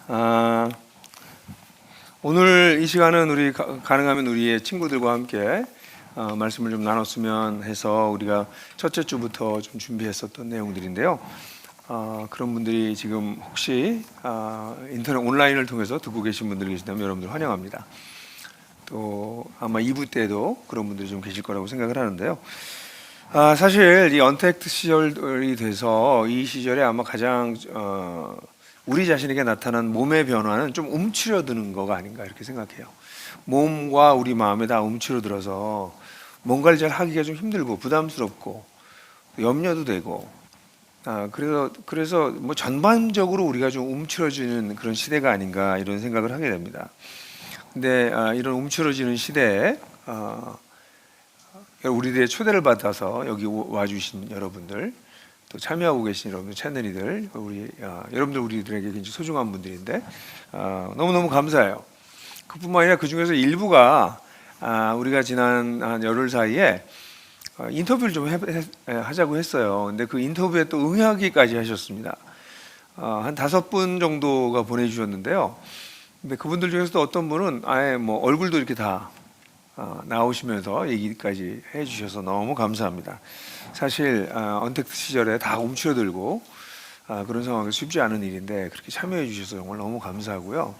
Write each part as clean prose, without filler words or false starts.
아, 오늘 이 시간은 우리 가능하면 우리의 친구들과 함께 말씀을 좀 나눴으면 해서 우리가 첫째 주부터 좀 준비했었던 내용들인데요. 그런 분들이 지금 혹시 인터넷 온라인을 통해서 듣고 계신 분들이 계시다면 여러분들 환영합니다. 또 아마 2부 때도 그런 분들이 좀 계실 거라고 생각을 하는데요. 사실 이 언택트 시절이 돼서 이 시절에 아마 가장 우리 자신에게 나타난 몸의 변화는 좀 움츠러드는 거가 아닌가 이렇게 생각해요. 몸과 우리 마음에 다 움츠러들어서 뭔가를 잘 하기가 좀 힘들고 부담스럽고 염려도 되고 그래서 뭐 전반적으로 우리가 좀 움츠러지는 그런 시대가 아닌가 이런 생각을 하게 됩니다. 근데 이런 움츠러지는 시대에 우리들의 초대를 받아서 여기 와주신 여러분들, 또 참여하고 계신 여러분들, 채널이들, 여러분들 우리들에게 굉장히 소중한 분들인데 너무너무 감사해요. 그뿐만 아니라 그 중에서 일부가 우리가 지난 한 열흘 사이에 인터뷰를 좀 하자고 했어요. 근데 그 인터뷰에 또 응하기까지 하셨습니다. 한 5분 정도가 보내주셨는데요. 근데 그분들 중에서도 어떤 분은 아예 뭐 얼굴도 이렇게 다 나오시면서 얘기까지 해주셔서 너무 감사합니다. 사실 언택트 시절에 다 움츠러들고 그런 상황이 쉽지 않은 일인데 그렇게 참여해 주셔서 정말 너무 감사하고요.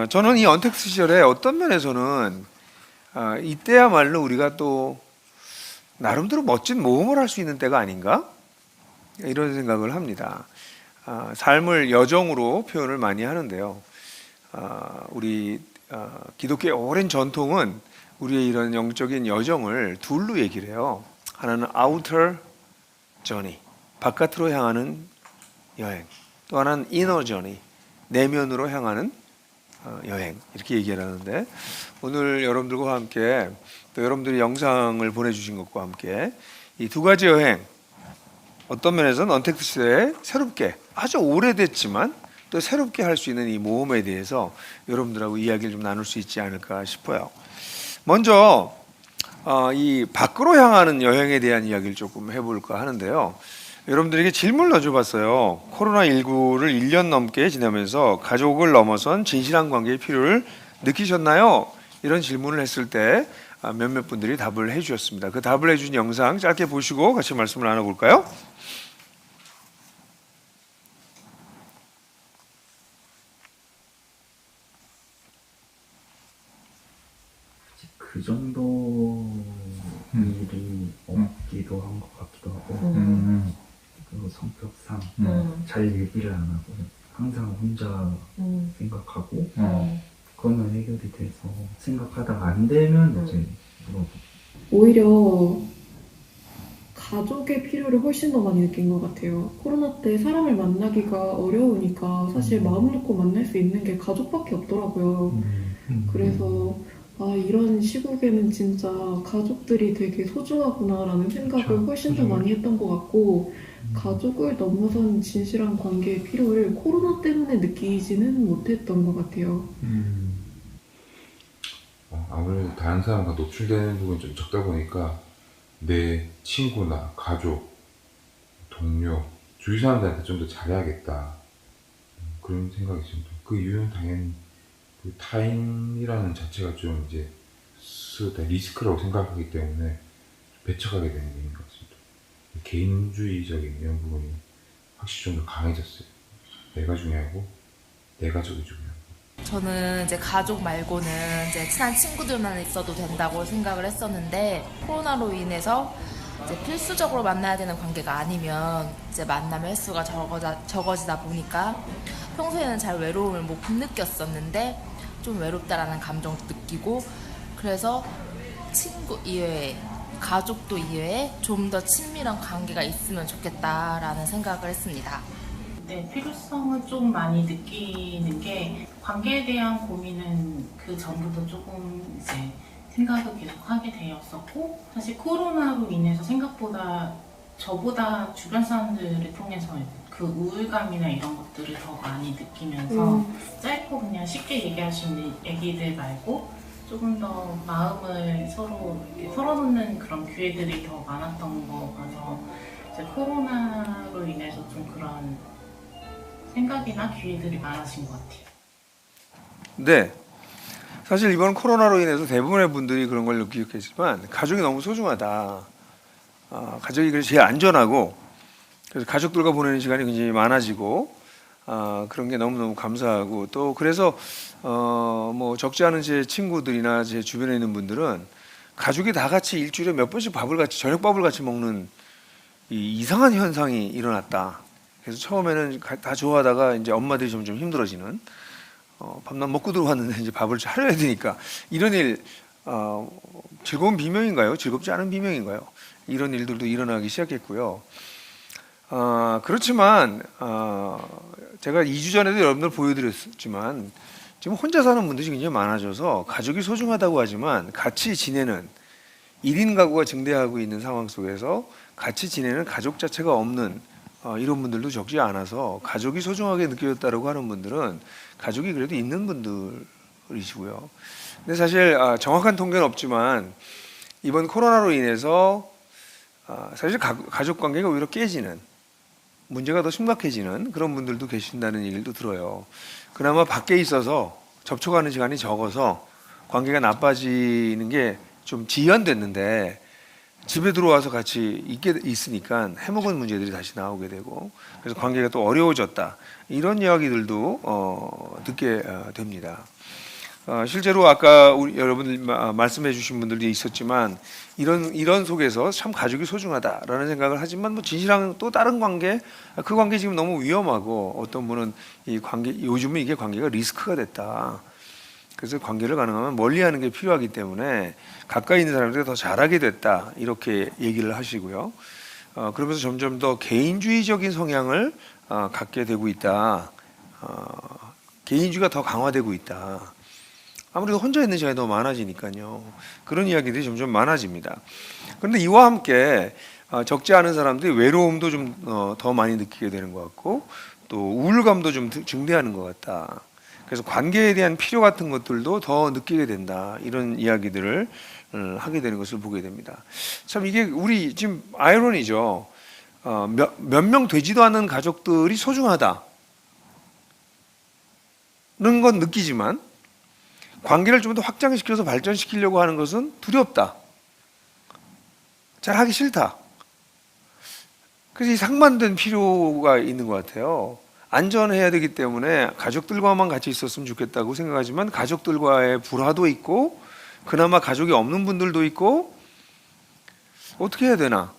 저는 이 언택트 시절에 어떤 면에서는 이때야말로 우리가 또 나름대로 멋진 모험을 할 수 있는 때가 아닌가 이런 생각을 합니다. 삶을 여정으로 표현을 많이 하는데요. 우리 기독교의 오랜 전통은 우리의 이런 영적인 여정을 둘로 얘기를 해요. 하나는 outer journey, 바깥으로 향하는 여행. 또 하나는 inner journey, 내면으로 향하는 여행. 이렇게 얘기를 하는데 오늘 여러분들과 함께 또 여러분들이 영상을 보내주신 것과 함께 이 두 가지 여행 어떤 면에서는 언택트 시대에 새롭게 아주 오래됐지만 또 새롭게 할 수 있는 이 모험에 대해서 여러분들하고 이야기를 좀 나눌 수 있지 않을까 싶어요. 먼저 이 밖으로 향하는 여행에 대한 이야기를 조금 해볼까 하는데요. 여러분들에게 질문을 넣어줘봤어요. 코로나19를 1년 넘게 지나면서 가족을 넘어선 진실한 관계의 필요를 느끼셨나요? 이런 질문을 했을 때 몇몇 분들이 답을 해주셨습니다. 그 답을 해준 영상 짧게 보시고 같이 말씀을 나눠볼까요? 그 정도 일이 없기도 한 것 같기도 하고 그리고 성격상 잘 얘기를 안 하고 항상 혼자 생각하고 그거는 해결이 돼서 생각하다가 안 되면 이제 물어보고 오히려 가족의 필요를 훨씬 더 많이 느낀 것 같아요. 코로나 때 사람을 만나기가 어려우니까 사실 마음 놓고 만날 수 있는 게 가족밖에 없더라고요. 그래서 이런 시국에는 진짜 가족들이 되게 소중하구나라는 생각을 그쵸. 훨씬 더 많이 했던 것 같고 가족을 넘어선 진실한 관계의 필요를 코로나 때문에 느끼지는 못했던 것 같아요. 아무래도 다른 사람과 노출되는 부분이 좀 적다 보니까 내 친구나 가족, 동료, 주위 사람들한테 좀 더 잘해야겠다 그런 생각이 듭니다. 그 이유는 당연히 그 타인이라는 자체가 좀 이제 리스크라고 생각하기 때문에 배척하게 되는 일인 것 같습니다. 개인주의적인 이런 부분이 확실히 좀 더 강해졌어요. 내가 중요하고 내 가족이 중요하고. 저는 이제 가족 말고는 이제 친한 친구들만 있어도 된다고 생각을 했었는데 코로나로 인해서 이제 필수적으로 만나야 되는 관계가 아니면 이제 만남의 횟수가 적어지다 보니까 평소에는 잘 외로움을 못 느꼈었는데 좀 외롭다라는 감정도 느끼고 그래서 친구 이외에 가족도 이외에 좀 더 친밀한 관계가 있으면 좋겠다라는 생각을 했습니다. 네, 필요성을 좀 많이 느끼는 게 관계에 대한 고민은 그 전부터 조금 이제 생각을 계속 하게 되었었고 사실 코로나로 인해서 생각보다 저보다 주변 사람들을 통해서 그 우울감이나 이런 것들을 더 많이 느끼면서 짧고 그냥 쉽게 얘기할 수 있는 얘기들 말고 조금 더 마음을 서로 이렇게 털어놓는 그런 기회들이 더 많았던 거 봐서 이제 코로나로 인해서 좀 그런 생각이나 기회들이 많아진 것 같아요. 네. 사실 이번 코로나로 인해서 대부분의 분들이 그런 걸 느끼겠지만 가족이 너무 소중하다. 가족이 그래서 제일 안전하고 그래서 가족들과 보내는 시간이 굉장히 많아지고 그런 게 너무너무 감사하고 또 그래서 뭐 적지 않은 제 친구들이나 제 주변에 있는 분들은 가족이 다 같이 일주일에 몇 번씩 밥을 같이 저녁밥을 같이 먹는 이 이상한 현상이 일어났다. 그래서 처음에는 다 좋아하다가 이제 엄마들이 점점 힘들어지는 밥만 먹고 들어왔는데 이제 밥을 차려야 되니까 이런 일 즐거운 비명인가요? 즐겁지 않은 비명인가요? 이런 일들도 일어나기 시작했고요. 그렇지만 제가 2주 전에도 여러분들 보여드렸지만 지금 혼자 사는 분들이 굉장히 많아져서 가족이 소중하다고 하지만 같이 지내는 1인 가구가 증대하고 있는 상황 속에서 같이 지내는 가족 자체가 없는 이런 분들도 적지 않아서 가족이 소중하게 느껴졌다고 하는 분들은 가족이 그래도 있는 분들이시고요. 근데 사실 정확한 통계는 없지만 이번 코로나로 인해서 사실 가족 관계가 오히려 깨지는 문제가 더 심각해지는 그런 분들도 계신다는 얘기도 들어요. 그나마 밖에 있어서 접촉하는 시간이 적어서 관계가 나빠지는 게 좀 지연됐는데 집에 들어와서 같이 있으니까 해먹은 문제들이 다시 나오게 되고 그래서 관계가 또 어려워졌다 이런 이야기들도 듣게 됩니다. 실제로 아까 여러분들 말씀해 주신 분들도 있었지만 이런 속에서 참 가족이 소중하다라는 생각을 하지만 뭐 진실한 또 다른 관계 그 관계 지금 너무 위험하고 어떤 분은 이 관계 요즘은 이게 관계가 리스크가 됐다. 그래서 관계를 가능하면 멀리하는 게 필요하기 때문에 가까이 있는 사람들이 더 잘하게 됐다 이렇게 얘기를 하시고요. 그러면서 점점 더 개인주의적인 성향을 갖게 되고 있다. 개인주의가 더 강화되고 있다. 아무래도 혼자 있는 시간이 더 많아지니까요. 그런 이야기들이 점점 많아집니다. 그런데 이와 함께 적지 않은 사람들이 외로움도 좀 더 많이 느끼게 되는 것 같고 또 우울감도 좀 증대하는 것 같다. 그래서 관계에 대한 필요 같은 것들도 더 느끼게 된다. 이런 이야기들을 하게 되는 것을 보게 됩니다. 참 이게 우리 지금 아이러니죠. 몇 명 되지도 않는 가족들이 소중하다는 건 느끼지만 관계를 좀 더 확장시켜서 발전시키려고 하는 것은 두렵다. 잘 하기 싫다. 그래서 이 상반된 필요가 있는 것 같아요. 안전해야 되기 때문에 가족들과만 같이 있었으면 좋겠다고 생각하지만 가족들과의 불화도 있고 그나마 가족이 없는 분들도 있고 어떻게 해야 되나?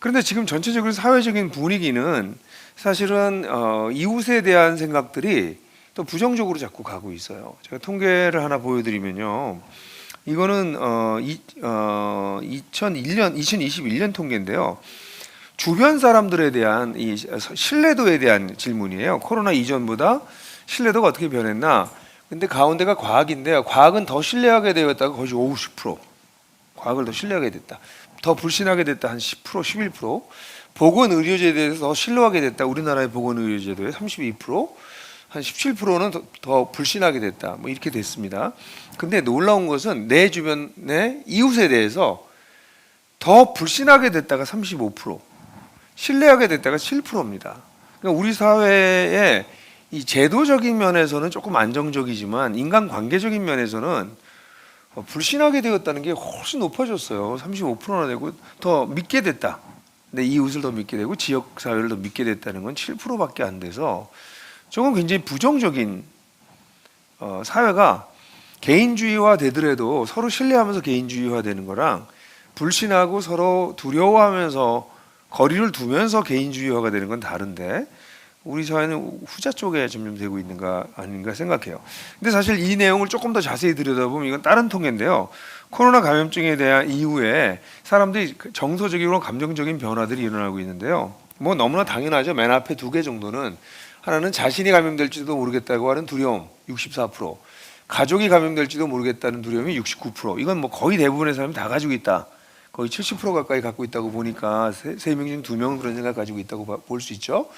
그런데 지금 전체적인 사회적인 분위기는 사실은 이웃에 대한 생각들이 또 부정적으로 자꾸 가고 있어요. 제가 통계를 하나 보여드리면요. 이거는 2021년 통계인데요. 주변 사람들에 대한 이 신뢰도에 대한 질문이에요. 코로나 이전보다 신뢰도가 어떻게 변했나? 근데 가운데가 과학인데요. 과학은 더 신뢰하게 되었다가 거의 50%. 과학을 더 신뢰하게 됐다. 더 불신하게 됐다. 한 10%, 11%. 보건의료제에 대해서 더 신뢰하게 됐다. 우리나라의 보건의료제도의 32%. 한 17%는 더 불신하게 됐다. 뭐 이렇게 됐습니다. 근데 놀라운 것은 내 주변의 이웃에 대해서 더 불신하게 됐다가 35%. 신뢰하게 됐다가 7%입니다. 그러니까 우리 사회의 이 제도적인 면에서는 조금 안정적이지만 인간관계적인 면에서는 불신하게 되었다는 게 훨씬 높아졌어요. 35%나 되고 더 믿게 됐다. 내 이웃을 더 믿게 되고 지역 사회를 더 믿게 됐다는 건 7%밖에 안 돼서 저건 굉장히 부정적인 사회가 개인주의화 되더라도 서로 신뢰하면서 개인주의화 되는 거랑 불신하고 서로 두려워하면서 거리를 두면서 개인주의화가 되는 건 다른데 우리 사회는 후자 쪽에 점점 되고 있는가 아닌가 생각해요. 근데 사실 이 내용을 조금 더 자세히 들여다보면 이건 다른 통계인데요. 코로나 감염증에 대한 이후에 사람들이 정서적이고 감정적인 변화들이 일어나고 있는데요. 뭐 너무나 당연하죠. 맨 앞에 두 개 정도는 하나는 자신이 감염될지도 모르겠다고 하는 두려움 64%, 가족이 감염될지도 모르겠다는 두려움이 69%. 이건 뭐 거의 대부분의 사람이 다 가지고 있다. 거의 70% 가까이 갖고 있다고 보니까 3명 중 2명은 그런 생각 가지고 있다고 볼 수 있죠.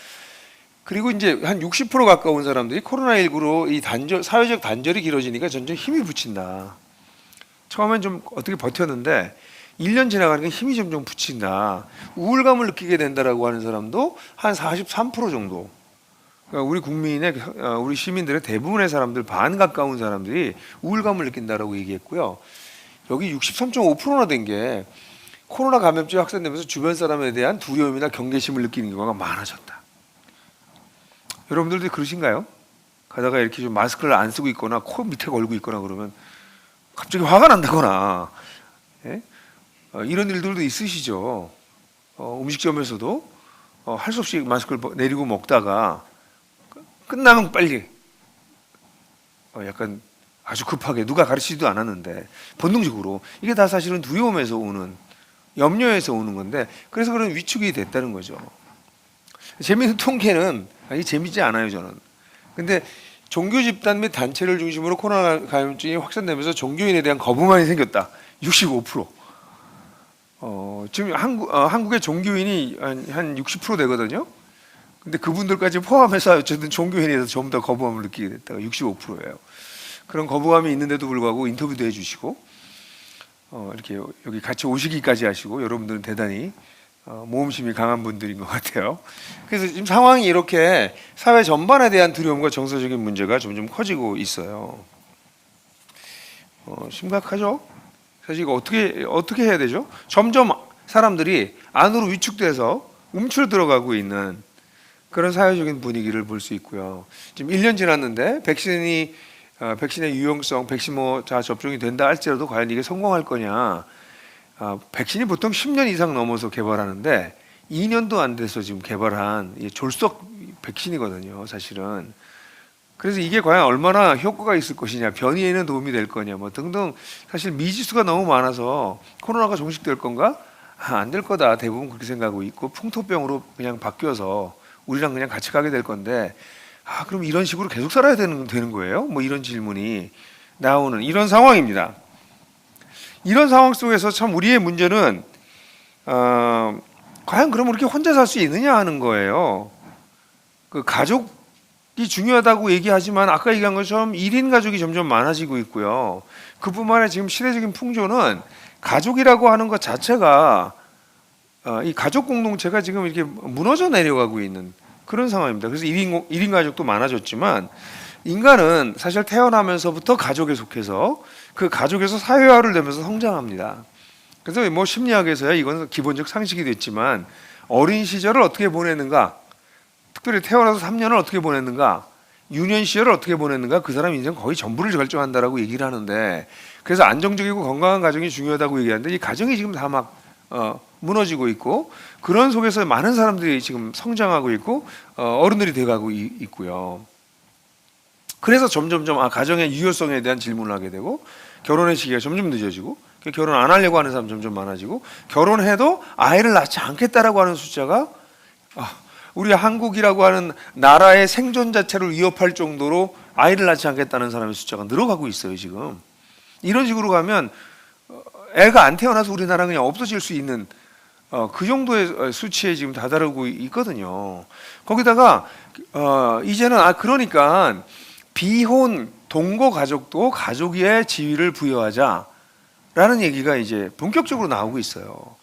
그리고 이제 한 60% 가까운 사람들이 코로나19로 이 사회적 단절이 길어지니까 점점 힘이 붙인다. 처음엔 좀 어떻게 버텼는데 1년 지나가니까 힘이 점점 붙인다. 우울감을 느끼게 된다라고 하는 사람도 한 43% 정도. 그러니까 우리 국민의 우리 시민들의 대부분의 사람들 반 가까운 사람들이 우울감을 느낀다라고 얘기했고요. 여기 63.5%나 된 게 코로나 감염증이 확산되면서 주변 사람에 대한 두려움이나 경계심을 느끼는 경우가 많아졌다. 여러분들도 그러신가요? 가다가 이렇게 좀 마스크를 안 쓰고 있거나 코 밑에 걸고 있거나 그러면 갑자기 화가 난다거나, 예? 이런 일들도 있으시죠. 음식점에서도 할 수 없이 마스크를 내리고 먹다가 끝나면 빨리 약간 아주 급하게 누가 가르치지도 않았는데 본능적으로 이게 다 사실은 두려움에서 오는, 염려에서 오는 건데, 그래서 그런 위축이 됐다는 거죠. 재미있는 통계는 이게 재미지 않아요, 저는. 근데 종교 집단 및 단체를 중심으로 코로나 감염증이 확산되면서 종교인에 대한 거부감이 생겼다. 65%. 지금 한국의 종교인이 한 60% 되거든요. 근데 그분들까지 포함해서 어쨌든 종교인에 대해서 전부 다 거부감을 느끼게 됐다가 65%예요. 그런 거부감이 있는데도 불구하고 인터뷰도 해주시고, 이렇게 여기 같이 오시기까지 하시고, 여러분들은 대단히 모험심이 강한 분들인 것 같아요. 그래서 지금 상황이 이렇게 사회 전반에 대한 두려움과 정서적인 문제가 점점 커지고 있어요. 심각하죠? 사실 이거 어떻게 해야 되죠? 점점 사람들이 안으로 위축돼서 움츠러 들어가고 있는 그런 사회적인 분위기를 볼 수 있고요. 지금 1년 지났는데 백신의 유용성, 백신 자 접종이 된다 할지라도 과연 이게 성공할 거냐? 백신이 보통 10년 이상 넘어서 개발하는데 2년도 안 돼서 지금 개발한 졸속 백신이거든요, 사실은. 그래서 이게 과연 얼마나 효과가 있을 것이냐, 변이에는 도움이 될 거냐, 뭐 등등 사실 미지수가 너무 많아서 코로나가 종식될 건가? 안 될 거다. 대부분 그렇게 생각하고 있고 풍토병으로 그냥 바뀌어서 우리랑 그냥 같이 가게 될 건데, 그럼 이런 식으로 계속 살아야 되는 거예요? 뭐 이런 질문이 나오는 이런 상황입니다. 이런 상황 속에서 참 우리의 문제는 과연 그럼 이렇게 혼자 살 수 있느냐 하는 거예요. 그 가족이 중요하다고 얘기하지만 아까 얘기한 것처럼 1인 가족이 점점 많아지고 있고요. 그뿐만 아니라 지금 시대적인 풍조는 가족이라고 하는 것 자체가 이 가족 공동체가 지금 이렇게 무너져 내려가고 있는 그런 상황입니다. 그래서 1인 가족도 많아졌지만 인간은 사실 태어나면서부터 가족에 속해서 그 가족에서 사회화를 되면서 성장합니다. 그래서 뭐 심리학에서야 이건 기본적 상식이 됐지만 어린 시절을 어떻게 보내는가, 특별히 태어나서 3년을 어떻게 보냈는가, 유년 시절을 어떻게 보냈는가, 그 사람 인생 거의 전부를 결정한다라고 얘기를 하는데, 그래서 안정적이고 건강한 가정이 중요하다고 얘기하는데 이 가정이 지금 다 막 무너지고 있고 그런 속에서 많은 사람들이 지금 성장하고 있고 어른들이 돼가고 있고요. 그래서 점점점 가정의 유효성에 대한 질문을 하게 되고 결혼의 시기가 점점 늦어지고 결혼 안 하려고 하는 사람 점점 많아지고 결혼해도 아이를 낳지 않겠다라고 하는 숫자가 우리 한국이라고 하는 나라의 생존 자체를 위협할 정도로 아이를 낳지 않겠다는 사람의 숫자가 늘어가고 있어요 지금. 이런 식으로 가면 애가 안 태어나서 우리나라 그냥 없어질 수 있는 그 정도의 수치에 지금 다다르고 있거든요. 거기다가 이제는 그러니까 비혼 동거 가족도 가족의 지위를 부여하자라는 얘기가 이제 본격적으로 나오고 있어요.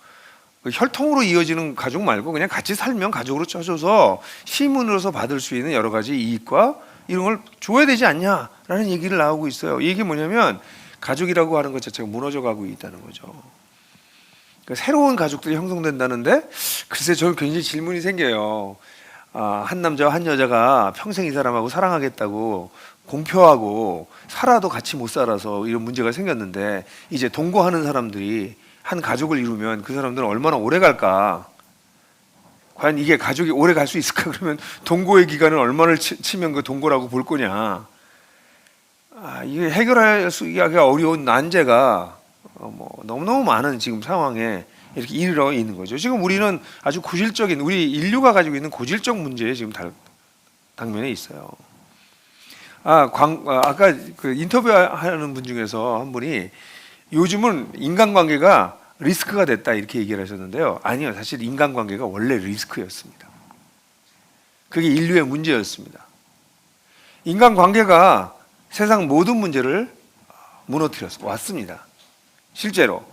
혈통으로 이어지는 가족 말고 그냥 같이 살면 가족으로 쳐줘서 시민으로서 받을 수 있는 여러 가지 이익과 이런 걸 줘야 되지 않냐라는 얘기를 나오고 있어요. 이게 뭐냐면 가족이라고 하는 것 자체가 무너져가고 있다는 거죠. 그러니까 새로운 가족들이 형성된다는데 글쎄 저는 굉장히 질문이 생겨요. 한 남자와 한 여자가 평생 이 사람하고 사랑하겠다고 공표하고 살아도 같이 못 살아서 이런 문제가 생겼는데 이제 동거하는 사람들이 한 가족을 이루면 그 사람들은 얼마나 오래 갈까? 과연 이게 가족이 오래 갈 수 있을까? 그러면 동거의 기간을 얼마나 치면 그 동거라고 볼 거냐? 이게 해결할 수가 어려운 난제가 너무너무 많은 지금 상황에 이렇게 이르러 있는 거죠. 지금 우리는 아주 고질적인 우리 인류가 가지고 있는 고질적 문제에 지금 당면에 있어요. 아까 그 인터뷰하는 분 중에서 한 분이 요즘은 인간관계가 리스크가 됐다 이렇게 얘기를 하셨는데요. 아니요, 사실 인간관계가 원래 리스크였습니다. 그게 인류의 문제였습니다. 인간관계가 세상 모든 문제를 무너뜨려 왔습니다. 실제로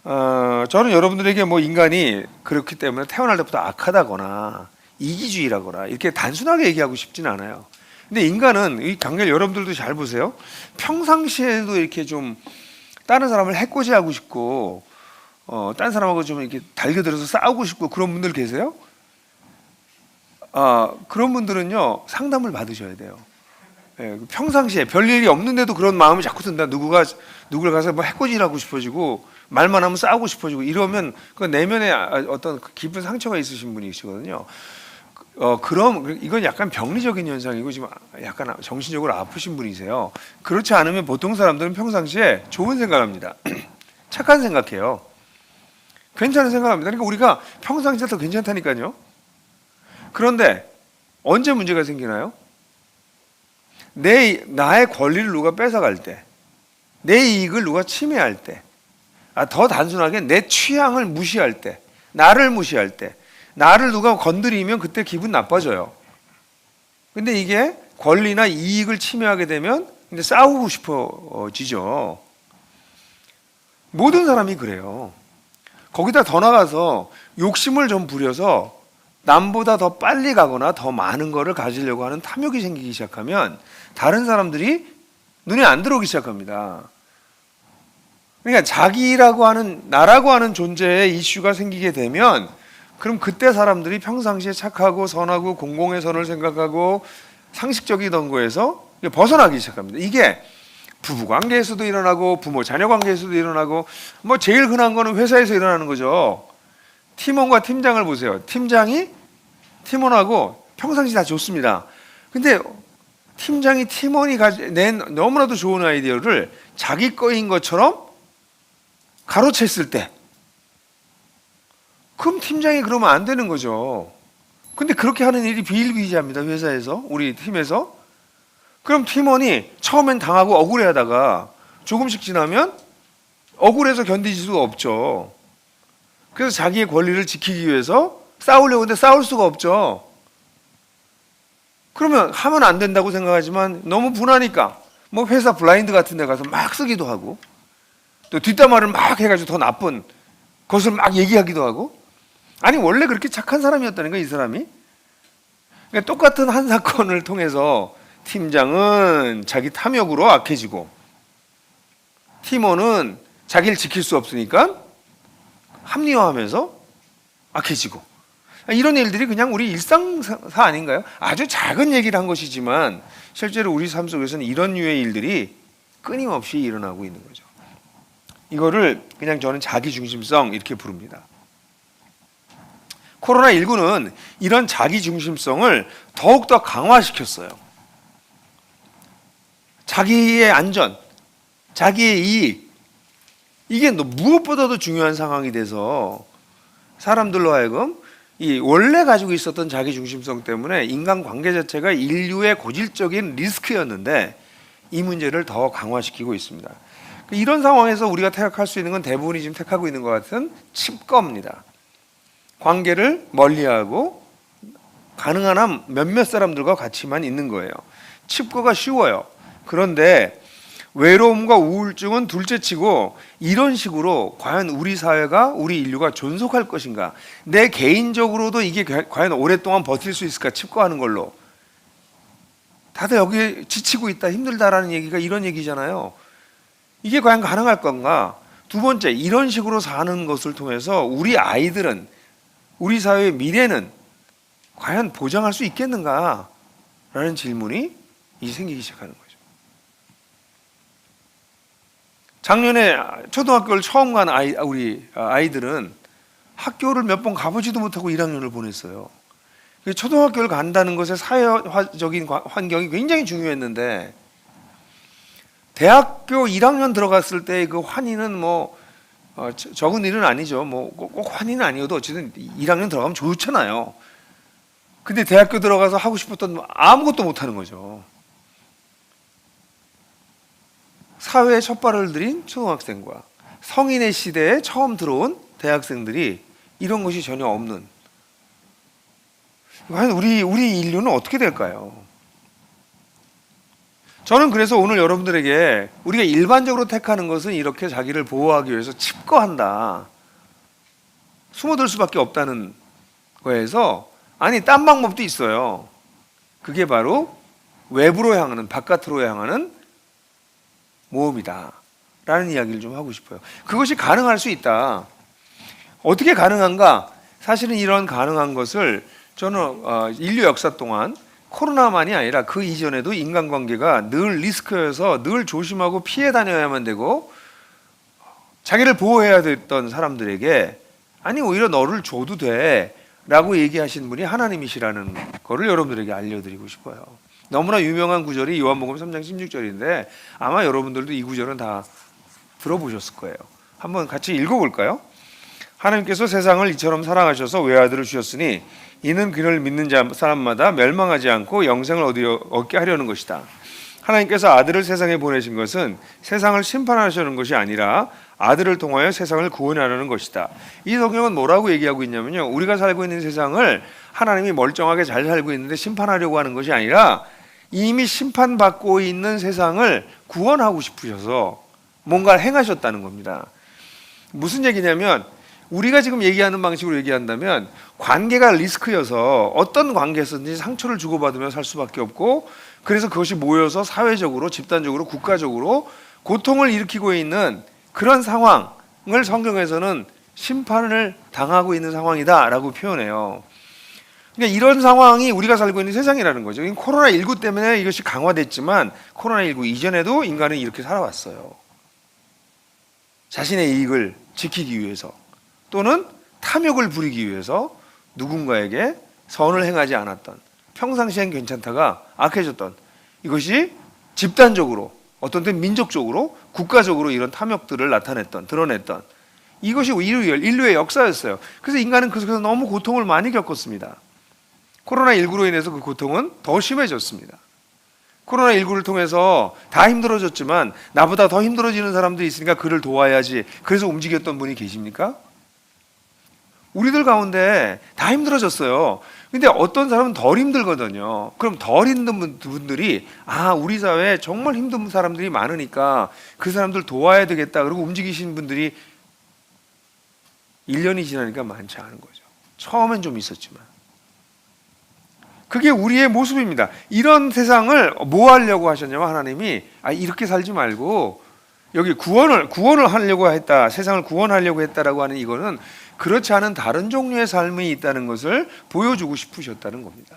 저는 여러분들에게 인간이 그렇기 때문에 태어날 때부터 악하다거나 이기주의라거나 이렇게 단순하게 얘기하고 싶지는 않아요. 근데 인간은 이 관계를 여러분들도 잘 보세요. 평상시에도 이렇게 좀 다른 사람을 해코지하고 싶고 다른 사람하고 좀 이렇게 달겨들어서 싸우고 싶고 그런 분들 계세요? 그런 분들은요 상담을 받으셔야 돼요. 예, 평상시에 별일이 없는데도 그런 마음이 자꾸 든다. 누구를 가서 뭐 해코지하고 싶어지고 말만 하면 싸우고 싶어지고 이러면 그 내면에 어떤 깊은 상처가 있으신 분이시거든요. 그럼 이건 약간 병리적인 현상이고 지금 약간 정신적으로 아프신 분이세요. 그렇지 않으면 보통 사람들은 평상시에 좋은 생각합니다. 착한 생각해요. 괜찮은 생각합니다. 그러니까 우리가 평상시에 더 괜찮다니까요. 그런데 언제 문제가 생기나요? 나의 권리를 누가 뺏어갈 때, 내 이익을 누가 침해할 때, 더 단순하게 내 취향을 무시할 때, 나를 무시할 때, 나를 누가 건드리면 그때 기분 나빠져요. 근데 이게 권리나 이익을 침해하게 되면 이제 싸우고 싶어지죠. 모든 사람이 그래요. 거기다 더 나가서 욕심을 좀 부려서 남보다 더 빨리 가거나 더 많은 거를 가지려고 하는 탐욕이 생기기 시작하면 다른 사람들이 눈에 안 들어오기 시작합니다. 그러니까 자기라고 하는 나라고 하는 존재의 이슈가 생기게 되면 그럼 그때 사람들이 평상시에 착하고 선하고 공공의 선을 생각하고 상식적이던 거에서 벗어나기 시작합니다. 이게 부부 관계에서도 일어나고 부모 자녀 관계에서도 일어나고 뭐 제일 흔한 거는 회사에서 일어나는 거죠. 팀원과 팀장을 보세요. 팀장이 팀원하고 평상시 다 좋습니다. 근데 팀장이 팀원이 낸 너무나도 좋은 아이디어를 자기 거인 것처럼 가로챘을 때 그럼 팀장이 그러면 안 되는 거죠. 근데 그렇게 하는 일이 비일비재합니다. 회사에서 우리 팀에서. 그럼 팀원이 처음엔 당하고 억울해하다가 조금씩 지나면 억울해서 견디질 수가 없죠. 그래서 자기의 권리를 지키기 위해서 싸우려고 하는데 싸울 수가 없죠. 그러면 하면 안 된다고 생각하지만 너무 분하니까 뭐 회사 블라인드 같은 데 가서 막 쓰기도 하고 또 뒷담화를 막 해가지고 더 나쁜 것을 막 얘기하기도 하고 아니 원래 그렇게 착한 사람이었다는 거야 이 사람이. 그러니까 똑같은 한 사건을 통해서 팀장은 자기 탐욕으로 악해지고 팀원은 자기를 지킬 수 없으니까 합리화하면서 악해지고 이런 일들이 그냥 우리 일상사 아닌가요? 아주 작은 얘기를 한 것이지만 실제로 우리 삶 속에서는 이런 류의 일들이 끊임없이 일어나고 있는 거죠. 이거를 그냥 저는 자기중심성 이렇게 부릅니다. 코로나19는 이런 자기중심성을 더욱더 강화시켰어요. 자기의 안전, 자기의 이익 이게 무엇보다도 중요한 상황이 돼서 사람들로 하여금 이 원래 가지고 있었던 자기중심성 때문에 인간관계 자체가 인류의 고질적인 리스크였는데 이 문제를 더 강화시키고 있습니다. 이런 상황에서 우리가 택할 수 있는 건 대부분이 지금 택하고 있는 것 같은 칩거입니다. 관계를 멀리하고 가능한 한 몇몇 사람들과 같이만 있는 거예요. 칩거가 쉬워요. 그런데 외로움과 우울증은 둘째치고 이런 식으로 과연 우리 사회가 우리 인류가 존속할 것인가, 내 개인적으로도 이게 과연 오랫동안 버틸 수 있을까 칩거하는 걸로. 다들 여기 지치고 있다 힘들다라는 얘기가 이런 얘기잖아요. 이게 과연 가능할 건가. 두 번째, 이런 식으로 사는 것을 통해서 우리 아이들은 우리 사회의 미래는 과연 보장할 수 있겠는가 라는 질문이 이제 생기기 시작하는 거예요. 작년에 초등학교를 처음 간 우리 아이들은 학교를 몇 번 가보지도 못하고 1학년을 보냈어요. 초등학교를 간다는 것의 사회적인 환경이 굉장히 중요했는데 대학교 1학년 들어갔을 때 그 환희는 뭐 적은 일은 아니죠. 뭐 꼭 환희는 아니어도 어쨌든 1학년 들어가면 좋잖아요. 근데 대학교 들어가서 하고 싶었던 아무것도 못하는 거죠. 사회에 첫 발을 들인 초등학생과 성인의 시대에 처음 들어온 대학생들이 이런 것이 전혀 없는, 과연 우리 인류는 어떻게 될까요? 저는 그래서 오늘 여러분들에게 우리가 일반적으로 택하는 것은 이렇게 자기를 보호하기 위해서 칩거한다, 숨어들 수밖에 없다는 거에서 아니, 딴 방법도 있어요. 그게 바로 외부로 향하는, 바깥으로 향하는 모험이다 라는 이야기를 좀 하고 싶어요. 그것이 가능할 수 있다. 어떻게 가능한가? 사실은 이런 가능한 것을 저는 인류 역사 동안 코로나만이 아니라 그 이전에도 인간관계가 늘 리스크여서 늘 조심하고 피해 다녀야만 되고 자기를 보호해야 됐던 사람들에게 아니 오히려 너를 줘도 돼 라고 얘기하신 분이 하나님이시라는 거를 여러분들에게 알려드리고 싶어요. 너무나 유명한 구절이 요한복음 3장 16절인데 아마 여러분들도 이 구절은 다 들어보셨을 거예요. 한번 같이 읽어볼까요? 하나님께서 세상을 이처럼 사랑하셔서 외아들을 주셨으니 이는 그를 믿는 사람마다 멸망하지 않고 영생을 얻게 하려는 것이다. 하나님께서 아들을 세상에 보내신 것은 세상을 심판하시는 것이 아니라 아들을 통하여 세상을 구원하려는 것이다. 이 성경은 뭐라고 얘기하고 있냐면요, 우리가 살고 있는 세상을 하나님이 멀쩡하게 잘 살고 있는데 심판하려고 하는 것이 아니라 이미 심판받고 있는 세상을 구원하고 싶으셔서 뭔가를 행하셨다는 겁니다. 무슨 얘기냐면 우리가 지금 얘기하는 방식으로 얘기한다면 관계가 리스크여서 어떤 관계에서든지 상처를 주고받으며 살 수밖에 없고 그래서 그것이 모여서 사회적으로 집단적으로 국가적으로 고통을 일으키고 있는 그런 상황을 성경에서는 심판을 당하고 있는 상황이다라고 표현해요. 그러니까 이런 상황이 우리가 살고 있는 세상이라는 거죠. 코로나19 때문에 이것이 강화됐지만 코로나19 이전에도 인간은 이렇게 살아왔어요. 자신의 이익을 지키기 위해서 또는 탐욕을 부리기 위해서 누군가에게 선을 행하지 않았던, 평상시엔 괜찮다가 악해졌던, 이것이 집단적으로 어떤 때 민족적으로 국가적으로 이런 탐욕들을 나타냈던, 드러냈던, 이것이 인류의 역사였어요. 그래서 인간은 그 속에서 너무 고통을 많이 겪었습니다. 코로나19로 인해서 그 고통은 더 심해졌습니다. 코로나19를 통해서 다 힘들어졌지만 나보다 더 힘들어지는 사람들이 있으니까 그를 도와야지, 그래서 움직였던 분이 계십니까? 우리들 가운데 다 힘들어졌어요. 근데 어떤 사람은 덜 힘들거든요. 그럼 덜 힘든 분들이 우리 사회에 정말 힘든 사람들이 많으니까 그 사람들 도와야 되겠다 그러고 움직이시는 분들이 1년이 지나니까 많지 않은 거죠. 처음엔 좀 있었지만. 그게 우리의 모습입니다. 이런 세상을 뭐 하려고 하셨냐면 하나님이 이렇게 살지 말고 여기 구원을 하려고 했다, 세상을 구원하려고 했다라고 하는 이거는 그렇지 않은 다른 종류의 삶이 있다는 것을 보여주고 싶으셨다는 겁니다.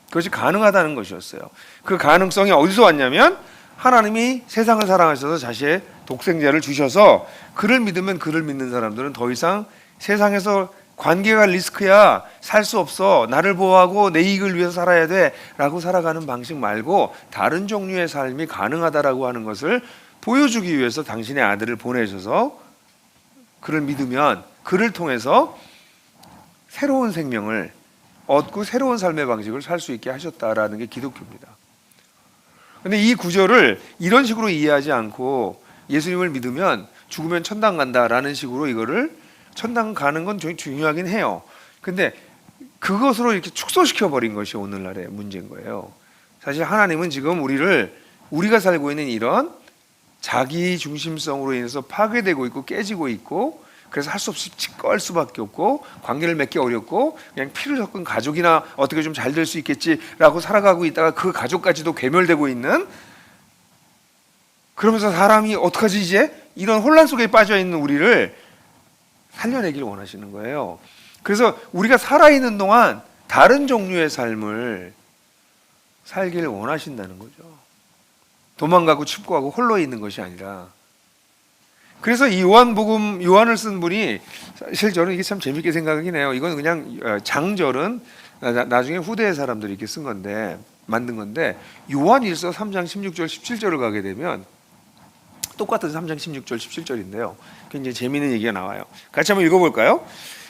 그것이 가능하다는 것이었어요. 그 가능성이 어디서 왔냐면 하나님이 세상을 사랑하셔서 자신의 독생자를 주셔서 그를 믿으면 그를 믿는 사람들은 더 이상 세상에서 관계가 리스크야, 살 수 없어, 나를 보호하고 내 이익을 위해서 살아야 돼 라고 살아가는 방식 말고 다른 종류의 삶이 가능하다라고 하는 것을 보여주기 위해서 당신의 아들을 보내셔서 그를 믿으면 그를 통해서 새로운 생명을 얻고 새로운 삶의 방식을 살 수 있게 하셨다라는 게 기독교입니다. 그런데 이 구절을 이런 식으로 이해하지 않고 예수님을 믿으면 죽으면 천당 간다라는 식으로 이거를 천당 가는 건 중요하긴 해요. 근데 그것으로 이렇게 축소시켜 버린 것이 오늘날의 문제인 거예요. 사실 하나님은 지금 우리가 살고 있는 이런 자기 중심성으로 인해서 파괴되고 있고 깨지고 있고 그래서 할 수 없이 꺼할 수밖에 없고 관계를 맺기 어렵고 그냥 피를 섞은 가족이나 어떻게 좀 잘 될 수 있겠지라고 살아가고 있다가 그 가족까지도 괴멸되고 있는, 그러면서 사람이 어떡하지 이제? 이런 혼란 속에 빠져 있는 우리를 살려내기를 원하시는 거예요. 그래서 우리가 살아있는 동안 다른 종류의 삶을 살기를 원하신다는 거죠. 도망가고 춥고하고 홀로 있는 것이 아니라. 그래서 이 요한을 쓴 분이 사실 저는 이게 참 재밌게 생각하긴 해요. 이건 그냥 장절은 나중에 후대의 사람들이 이렇게 쓴 건데, 만든 건데, 요한일서 3장 16절 17절을 가게 되면 똑같은 3장 16절 17절인데요. 굉장히 재미있는 얘기가 나와요. 같이 한번 읽어볼까요?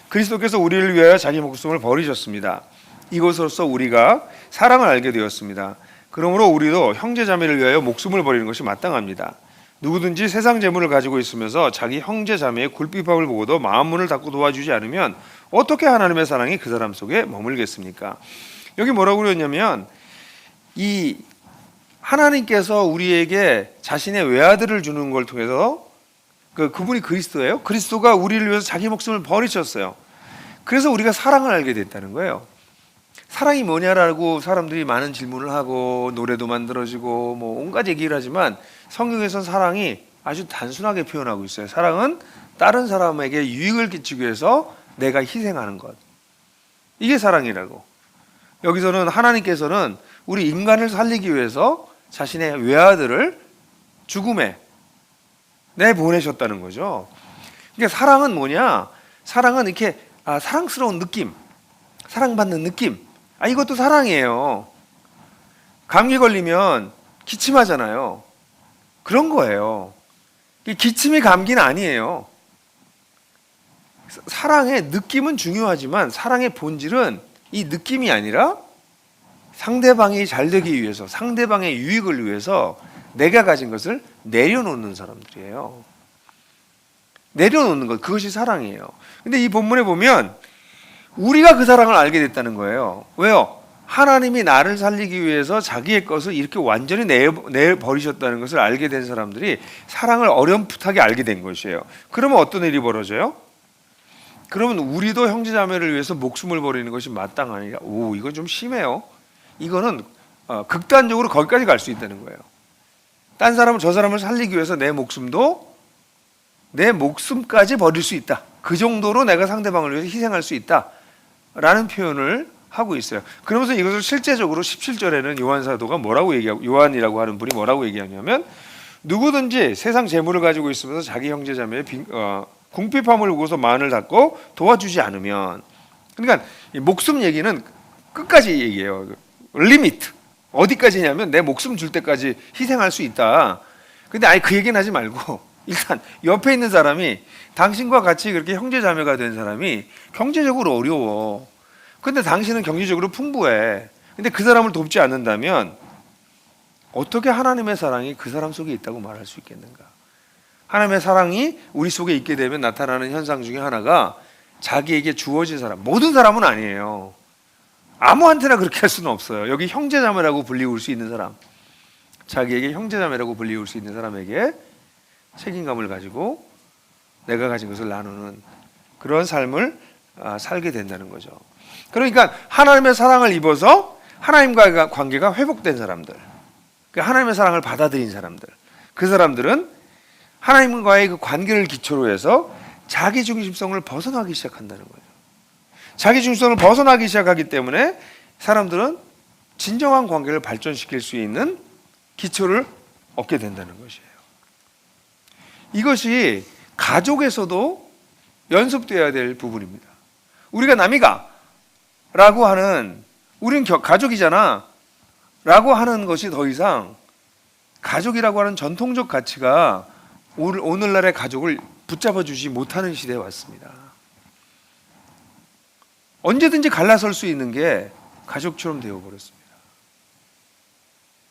그리스도께서 우리를 위하여 자기 목숨을 버리셨습니다. 이것으로써 우리가 사랑을 알게 되었습니다. 그러므로 우리도 형제자매를 위하여 목숨을 버리는 것이 마땅합니다. 누구든지 세상 재물을 가지고 있으면서 자기 형제자매의 굴비밥을 보고도 마음 문을 닫고 도와주지 않으면 어떻게 하나님의 사랑이 그 사람 속에 머물겠습니까? 여기 뭐라고 그랬냐면 이 하나님께서 우리에게 자신의 외아들을 주는 걸 통해서 그분이 그리스도예요. 그리스도가 우리를 위해서 자기 목숨을 버리셨어요. 그래서 우리가 사랑을 알게 됐다는 거예요. 사랑이 뭐냐라고 사람들이 많은 질문을 하고 노래도 만들어지고 뭐 온갖 얘기를 하지만 성경에서 사랑이 아주 단순하게 표현하고 있어요. 사랑은 다른 사람에게 유익을 끼치기 위해서 내가 희생하는 것. 이게 사랑이라고. 여기서는 하나님께서는 우리 인간을 살리기 위해서 자신의 외아들을 죽음에 내보내셨다는 거죠. 그러니까 사랑은 뭐냐? 사랑은 이렇게 사랑스러운 느낌, 사랑받는 느낌. 이것도 사랑이에요. 감기 걸리면 기침하잖아요. 그런 거예요. 기침이 감기는 아니에요. 사랑의 느낌은 중요하지만 사랑의 본질은 이 느낌이 아니라 상대방이 잘 되기 위해서, 상대방의 유익을 위해서 내가 가진 것을 내려놓는 사람들이에요. 내려놓는 것, 그것이 사랑이에요. 근데 이 본문에 보면 우리가 그 사랑을 알게 됐다는 거예요. 왜요? 하나님이 나를 살리기 위해서 자기의 것을 이렇게 완전히 내버리셨다는 것을 알게 된 사람들이 사랑을 어렴풋하게 알게 된 것이에요. 그러면 어떤 일이 벌어져요? 그러면 우리도 형제자매를 위해서 목숨을 버리는 것이 마땅하니라. 이건 좀 심해요. 이거는 극단적으로 거기까지 갈 수 있다는 거예요. 딴 사람은 저 사람을 살리기 위해서 내 목숨까지 버릴 수 있다. 그 정도로 내가 상대방을 위해서 희생할 수 있다. 라는 표현을 하고 있어요. 그러면서 이것을 실제적으로 17절에는 요한 사도가 뭐라고 얘기하고, 요한이라고 하는 분이 뭐라고 얘기하냐면, 누구든지 세상 재물을 가지고 있으면서 자기 형제자매의 궁핍함을 보고서 마음을 닫고 도와주지 않으면, 그러니까 이 목숨 얘기는 끝까지 얘기해요. 리미트. 어디까지냐면 내 목숨 줄 때까지 희생할 수 있다. 근데 아예 그 얘기는 하지 말고 일단 옆에 있는 사람이, 당신과 같이 그렇게 형제자매가 된 사람이 경제적으로 어려워. 근데 당신은 경제적으로 풍부해. 근데 그 사람을 돕지 않는다면 어떻게 하나님의 사랑이 그 사람 속에 있다고 말할 수 있겠는가? 하나님의 사랑이 우리 속에 있게 되면 나타나는 현상 중에 하나가 자기에게 주어진 사람, 모든 사람은 아니에요. 아무한테나 그렇게 할 수는 없어요. 여기 형제자매라고 불리울 수 있는 사람, 자기에게 형제자매라고 불리울 수 있는 사람에게 책임감을 가지고 내가 가진 것을 나누는 그런 삶을 살게 된다는 거죠. 그러니까 하나님의 사랑을 입어서 하나님과의 관계가 회복된 사람들, 하나님의 사랑을 받아들인 사람들, 그 사람들은 하나님과의 그 관계를 기초로 해서 자기중심성을 벗어나기 시작한다는 거죠. 자기중심성을 벗어나기 시작하기 때문에 사람들은 진정한 관계를 발전시킬 수 있는 기초를 얻게 된다는 것이에요. 이것이 가족에서도 연습되어야 될 부분입니다. 우리가 남이가 라고 하는, 우리는 가족이잖아 라고 하는 것이 더 이상 가족이라고 하는 전통적 가치가 오늘날의 가족을 붙잡아 주지 못하는 시대에 왔습니다. 언제든지 갈라설 수 있는 게 가족처럼 되어버렸습니다.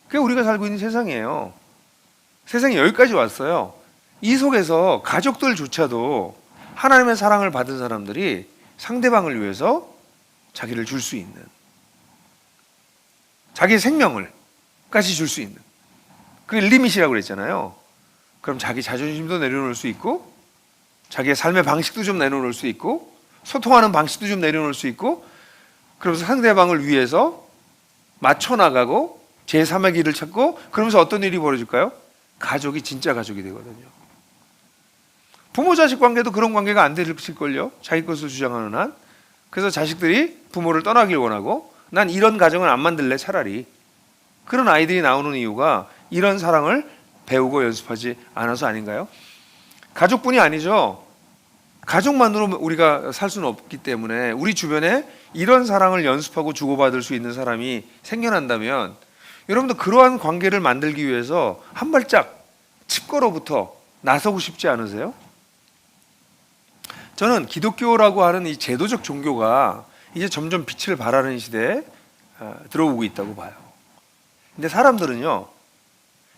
그게 우리가 살고 있는 세상이에요. 세상이 여기까지 왔어요. 이 속에서 가족들조차도 하나님의 사랑을 받은 사람들이 상대방을 위해서 자기를 줄 수 있는, 자기의 생명을까지 줄 수 있는, 그게 리밋이라고 그랬잖아요. 그럼 자기 자존심도 내려놓을 수 있고, 자기의 삶의 방식도 좀 내려놓을 수 있고, 소통하는 방식도 좀 내려놓을 수 있고, 그러면서 상대방을 위해서 맞춰나가고 제3의 길을 찾고, 그러면서 어떤 일이 벌어질까요? 가족이 진짜 가족이 되거든요. 부모 자식 관계도 그런 관계가 안 될걸요. 자기 것을 주장하는 한. 그래서 자식들이 부모를 떠나길 원하고, 난 이런 가정은 안 만들래 차라리. 그런 아이들이 나오는 이유가 이런 사랑을 배우고 연습하지 않아서 아닌가요? 가족뿐이 아니죠. 가족만으로 우리가 살 수는 없기 때문에 우리 주변에 이런 사랑을 연습하고 주고받을 수 있는 사람이 생겨난다면, 여러분도 그러한 관계를 만들기 위해서 한 발짝 칩거로부터 나서고 싶지 않으세요? 저는 기독교라고 하는 이 제도적 종교가 이제 점점 빛을 발하는 시대에 들어오고 있다고 봐요. 근데 사람들은요,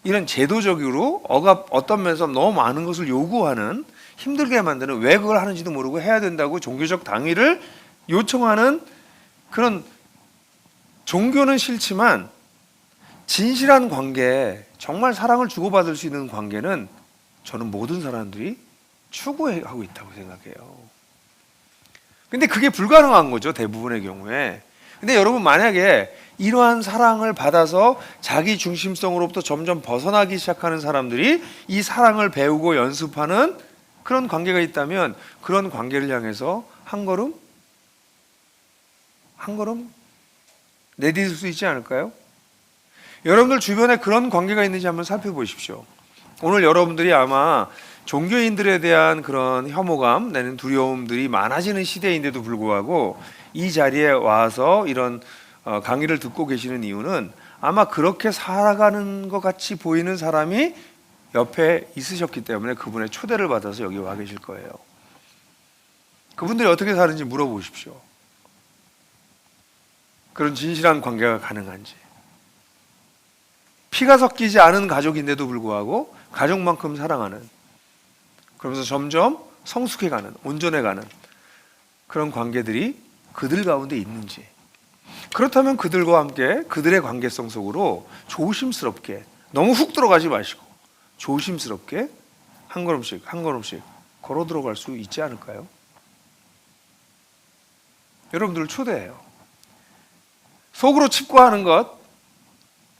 이런 제도적으로 어떤 면에서 너무 많은 것을 요구하는, 힘들게 만드는, 왜 그걸 하는지도 모르고 해야 된다고 종교적 당위를 요청하는 그런, 종교는 싫지만 진실한 관계, 정말 사랑을 주고받을 수 있는 관계는 저는 모든 사람들이 추구하고 있다고 생각해요. 근데 그게 불가능한 거죠, 대부분의 경우에. 근데 여러분 만약에 이러한 사랑을 받아서 자기 중심성으로부터 점점 벗어나기 시작하는 사람들이 이 사랑을 배우고 연습하는 그런 관계가 있다면 그런 관계를 향해서 한 걸음 내딛을 수 있지 않을까요? 여러분들 주변에 그런 관계가 있는지 한번 살펴보십시오. 오늘 여러분들이 아마 종교인들에 대한 그런 혐오감 내는 두려움들이 많아지는 시대인데도 불구하고 이 자리에 와서 이런 강의를 듣고 계시는 이유는 아마 그렇게 살아가는 것 같이 보이는 사람이 옆에 있으셨기 때문에 그분의 초대를 받아서 여기 와 계실 거예요. 그분들이 어떻게 사는지 물어보십시오. 그런 진실한 관계가 가능한지. 피가 섞이지 않은 가족인데도 불구하고 가족만큼 사랑하는, 그러면서 점점 성숙해가는, 온전해가는 그런 관계들이 그들 가운데 있는지. 그렇다면 그들과 함께 그들의 관계성 속으로 조심스럽게, 너무 훅 들어가지 마시고 조심스럽게 한 걸음씩 한 걸음씩 걸어 들어갈 수 있지 않을까요? 여러분들을 초대해요. 속으로 칩과하는 것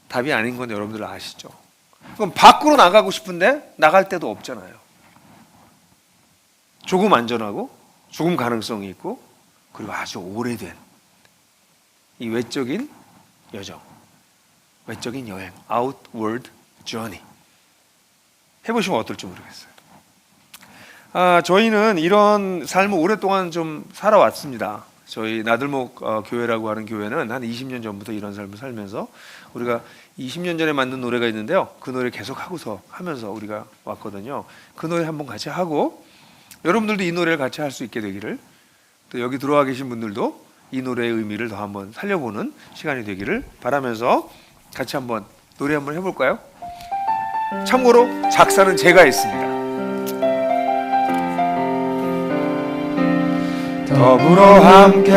답이 아닌 건 여러분들 아시죠? 그럼 밖으로 나가고 싶은데 나갈 데도 없잖아요. 조금 안전하고 조금 가능성이 있고 그리고 아주 오래된 이 외적인 여정, 외적인 여행, outward journey 해보시면 어떨지 모르겠어요. 저희는 이런 삶을 오랫동안 좀 살아왔습니다. 저희 나들목 교회라고 하는 교회는 한 20년 전부터 이런 삶을 살면서 우리가 20년 전에 만든 노래가 있는데요. 그 노래 계속 하면서 우리가 왔거든요. 그 노래 한번 같이 하고 여러분들도 이 노래를 같이 할 수 있게 되기를, 또 여기 들어와 계신 분들도 이 노래의 의미를 더 한번 살려보는 시간이 되기를 바라면서 같이 한번 노래 한번 해볼까요? 참고로 작사는 제가 했습니다. 더불어 함께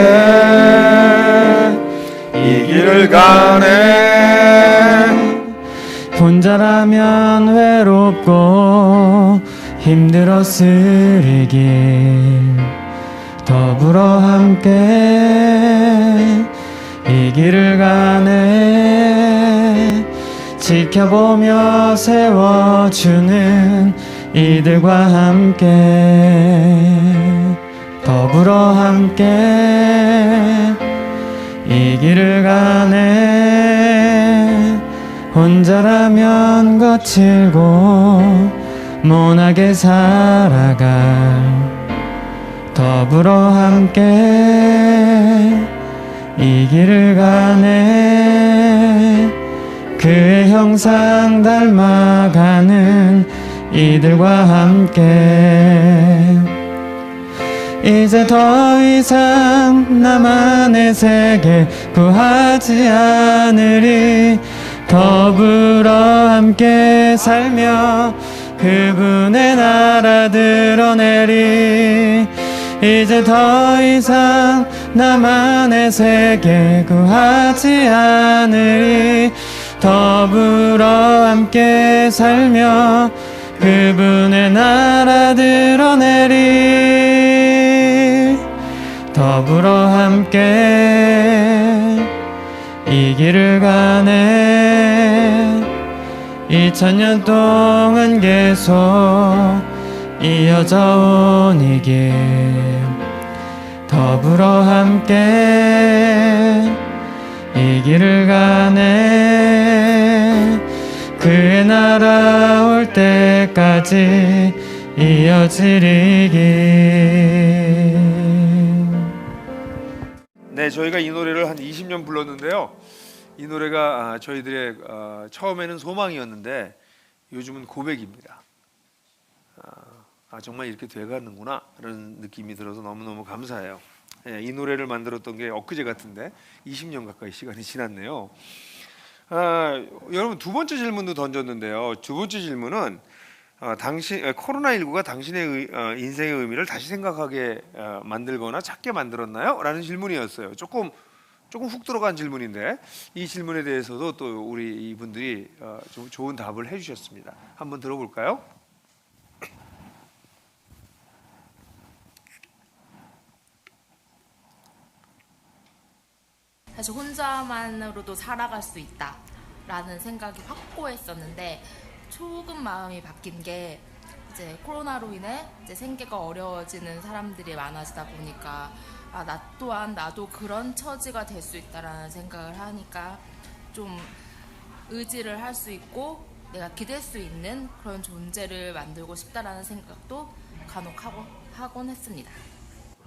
이 길을 가네. 혼자라면 외롭고 힘들었을 이 길, 더불어 함께 이 길을 가네. 지켜보며 세워주는 이들과 함께 더불어 함께 이 길을 가네. 혼자라면 거칠고 모나게 살아갈 더불어 함께 이 길을 가네. 그의 형상 닮아가는 이들과 함께 이제 더 이상 나만의 세계 구하지 않으리. 더불어 함께 살며 그분의 나라 드러내리. 이제 더 이상 나만의 세계 구하지 않으리. 더불어 함께 살며 그분의 나라 드러내리. 더불어 함께 이 길을 가네. 2000년 동안 계속 이어져 온 이 길, 더불어 함께 이 길을 가네. 그의 나라 올 때까지 이어질 이 길. 네, 저희가 이 노래를 한 20년 불렀는데요. 이 노래가 저희들의 처음에는 소망이었는데 요즘은 고백입니다. 정말 이렇게 돼가는구나 라는 느낌이 들어서 너무너무 감사해요. 예, 이 노래를 만들었던 게 엊그제 같은데 20년 가까이 시간이 지났네요. 여러분 두 번째 질문도 던졌는데요. 두 번째 질문은 코로나19가 당신의 인생의 의미를 다시 생각하게 만들거나 찾게 만들었나요? 라는 질문이었어요. 조금 훅 들어간 질문인데 이 질문에 대해서도 또 우리 이분들이 좀 좋은 답을 해주셨습니다. 한번 들어볼까요? 사실 혼자만으로도 살아갈 수 있다라는 생각이 확고했었는데 조금 마음이 바뀐 게 이제 코로나로 인해 이제 생계가 어려워지는 사람들이 많아지다 보니까 나 또한 나도 그런 처지가 될 수 있다라는 생각을 하니까 좀 의지를 할 수 있고 내가 기댈 수 있는 그런 존재를 만들고 싶다라는 생각도 간혹 하곤 했습니다.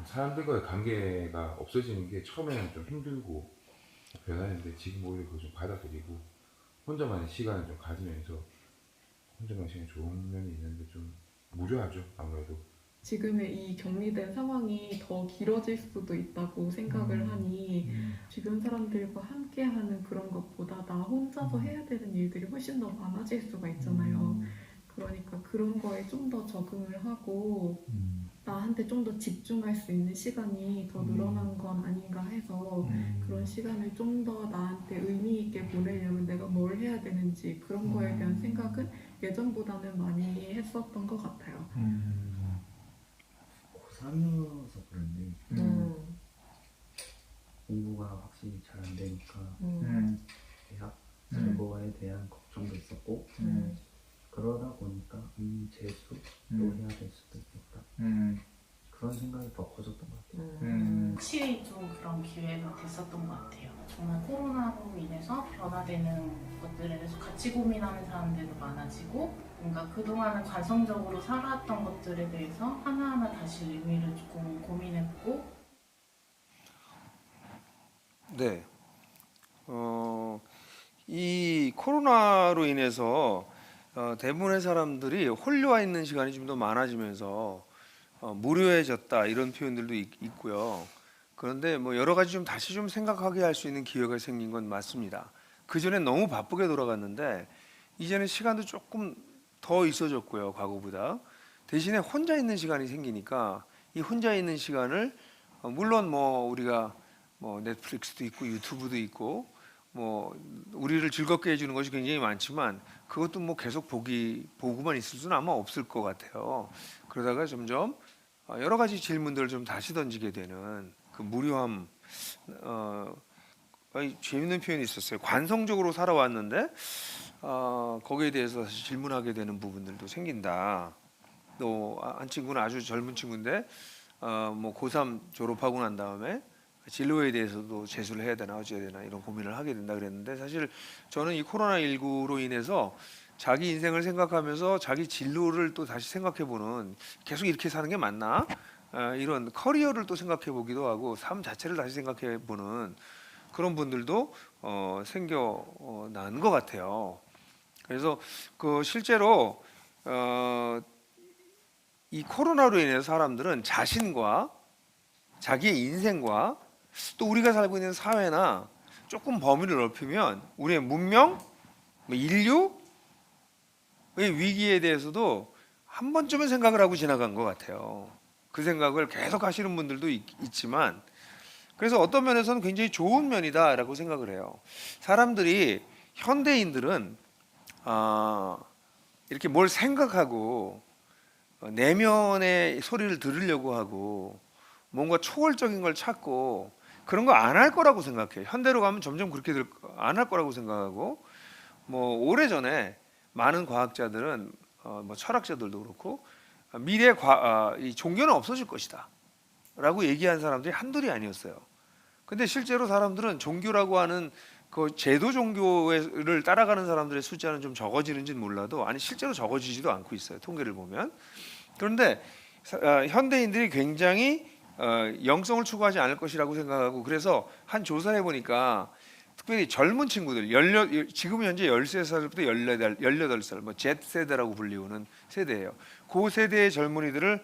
사람들과의 관계가 없어지는 게 처음에는 좀 힘들고 변하는데 지금 오히려 그걸 좀 받아들이고 혼자만의 시간을 좀 가지면서 혼자만의 시간이 좋은 면이 있는데 좀 무료하죠 아무래도. 지금의 이 격리된 상황이 더 길어질 수도 있다고 생각을 하니 주변 사람들과 함께하는 그런 것보다 나 혼자서 해야 되는 일들이 훨씬 더 많아질 수가 있잖아요. 그러니까 그런 거에 좀 더 적응을 하고 나한테 좀 더 집중할 수 있는 시간이 더 늘어난 건 아닌가 해서 그런 시간을 좀 더 나한테 의미 있게 보내려면 내가 뭘 해야 되는지 그런 거에 대한 생각은 예전보다는 많이 했었던 것 같아요. 고3이어서 그런데 공부가 확실히 잘 안 되니까 대학 그거에 대한 걱정도 있었고 그러다 보니까 재수도 해야 될 수도 있겠다 그런 생각이 더 커졌던 것 같아요. 확실히 좀 그런 기회가 됐었던 것 같아요. 정말 코로나로 인해서 변화되는 것들에 대해서 같이 고민하는 사람들도 많아지고 뭔가 그동안은 관성적으로 살아왔던 것들에 대해서 하나하나 다시 의미를 조금 고민해보고 네. 이 코로나로 인해서 대부분의 사람들이 홀려와 있는 시간이 좀 더 많아지면서 무료해졌다 이런 표현들도 있고요. 그런데 뭐 여러 가지 좀 다시 좀 생각하게 할 수 있는 기회가 생긴 건 맞습니다. 그 전에 너무 바쁘게 돌아갔는데 이제는 시간도 조금 더 있어졌고요, 과거보다. 대신에 혼자 있는 시간이 생기니까 이 혼자 있는 시간을 물론 뭐 우리가 뭐 넷플릭스도 있고 유튜브도 있고 뭐 우리를 즐겁게 해주는 것이 굉장히 많지만 그것도 뭐 계속 보고만 있을 수는 아마 없을 것 같아요. 그러다가 점점 여러 가지 질문들을 좀 다시 던지게 되는 그 무료함. 재밌는 표현이 있었어요. 관성적으로 살아왔는데 거기에 대해서 다시 질문하게 되는 부분들도 생긴다. 또 한 친구는 아주 젊은 친구인데 뭐 고3 졸업하고 난 다음에 진로에 대해서도 재수를 해야 되나 어찌해야 되나 이런 고민을 하게 된다 그랬는데 사실 저는 이 코로나19로 인해서 자기 인생을 생각하면서 자기 진로를 또 다시 생각해보는 계속 이렇게 사는 게 맞나? 이런 커리어를 또 생각해보기도 하고 삶 자체를 다시 생각해보는 그런 분들도 생겨난 것 같아요. 그래서 그 실제로 이 코로나로 인해서 사람들은 자신과 자기의 인생과 또 우리가 살고 있는 사회나 조금 범위를 넓히면 우리의 문명, 인류의 위기에 대해서도 한 번쯤은 생각을 하고 지나간 것 같아요. 그 생각을 계속 하시는 분들도 있지만 그래서 어떤 면에서는 굉장히 좋은 면이다라고 생각을 해요. 사람들이 현대인들은 이렇게 뭘 생각하고 내면의 소리를 들으려고 하고 뭔가 초월적인 걸 찾고 그런 거 안 할 거라고 생각해요. 현대로 가면 점점 그렇게 안 할 거라고 생각하고 뭐 오래전에 많은 과학자들은 뭐 철학자들도 그렇고 미래 이 종교는 없어질 것이다 라고 얘기한 사람들이 한둘이 아니었어요. 근데 실제로 사람들은 종교라고 하는 그 제도 종교를 따라가는 사람들의 숫자는 좀 적어지는지는 몰라도 아니 실제로 적어지지도 않고 있어요. 통계를 보면. 그런데 현대인들이 굉장히 영성을 추구하지 않을 것이라고 생각하고 그래서 한 조사를 해보니까 특별히 젊은 친구들 지금 현재 13살부터 18살 뭐 Z세대라고 불리우는 세대예요. 그 세대의 젊은이들을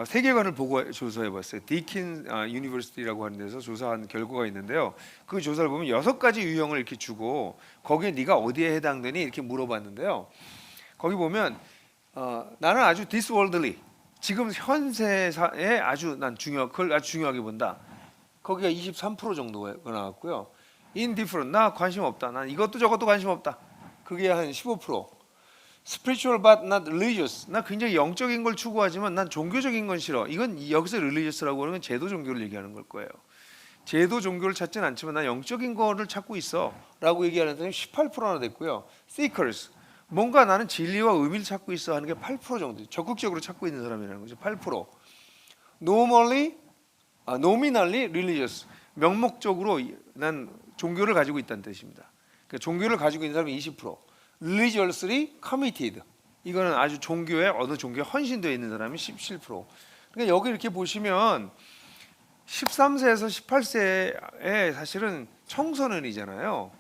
세계관을 보고 조사해봤어요. 디킨 유니버시티라고 하는 데서 조사한 결과가 있는데요. 그 조사를 보면 6가지 유형을 이렇게 주고 거기에 네가 어디에 해당되니 이렇게 물어봤는데요. 거기 보면 나는 아주 디스월들리 지금 현세사에 아주 그걸 아주 중요하게 본다. 거기가 23% 정도가 나왔고요. indifferent 나 관심 없다. 난 이것도 저것도 관심 없다. 그게 한 15%. spiritual but not religious 나 굉장히 영적인 걸 추구하지만 난 종교적인 건 싫어. 이건 여기서 religious라고 하는 건 제도 종교를 얘기하는 걸 거예요. 제도 종교를 찾지는 않지만 난 영적인 거를 찾고 있어라고 얘기하는 사람이 18%나 됐고요. seekers 뭔가 나는 진리와 의미를 찾고 있어 하는 게 8% 정도. 적극적으로 찾고 있는 사람이라는 거죠. 8%. nominally religious 명목적으로 난 종교를 가지고 있다는 뜻입니다. 그러니까 종교를 가지고 있는 사람이 20%. religiously committed 이거는 아주 종교에 어느 종교에 헌신되어 있는 사람이 17%. 그러니까 여기 이렇게 보시면 13세에서 18세에 사실은 청소년이잖아요.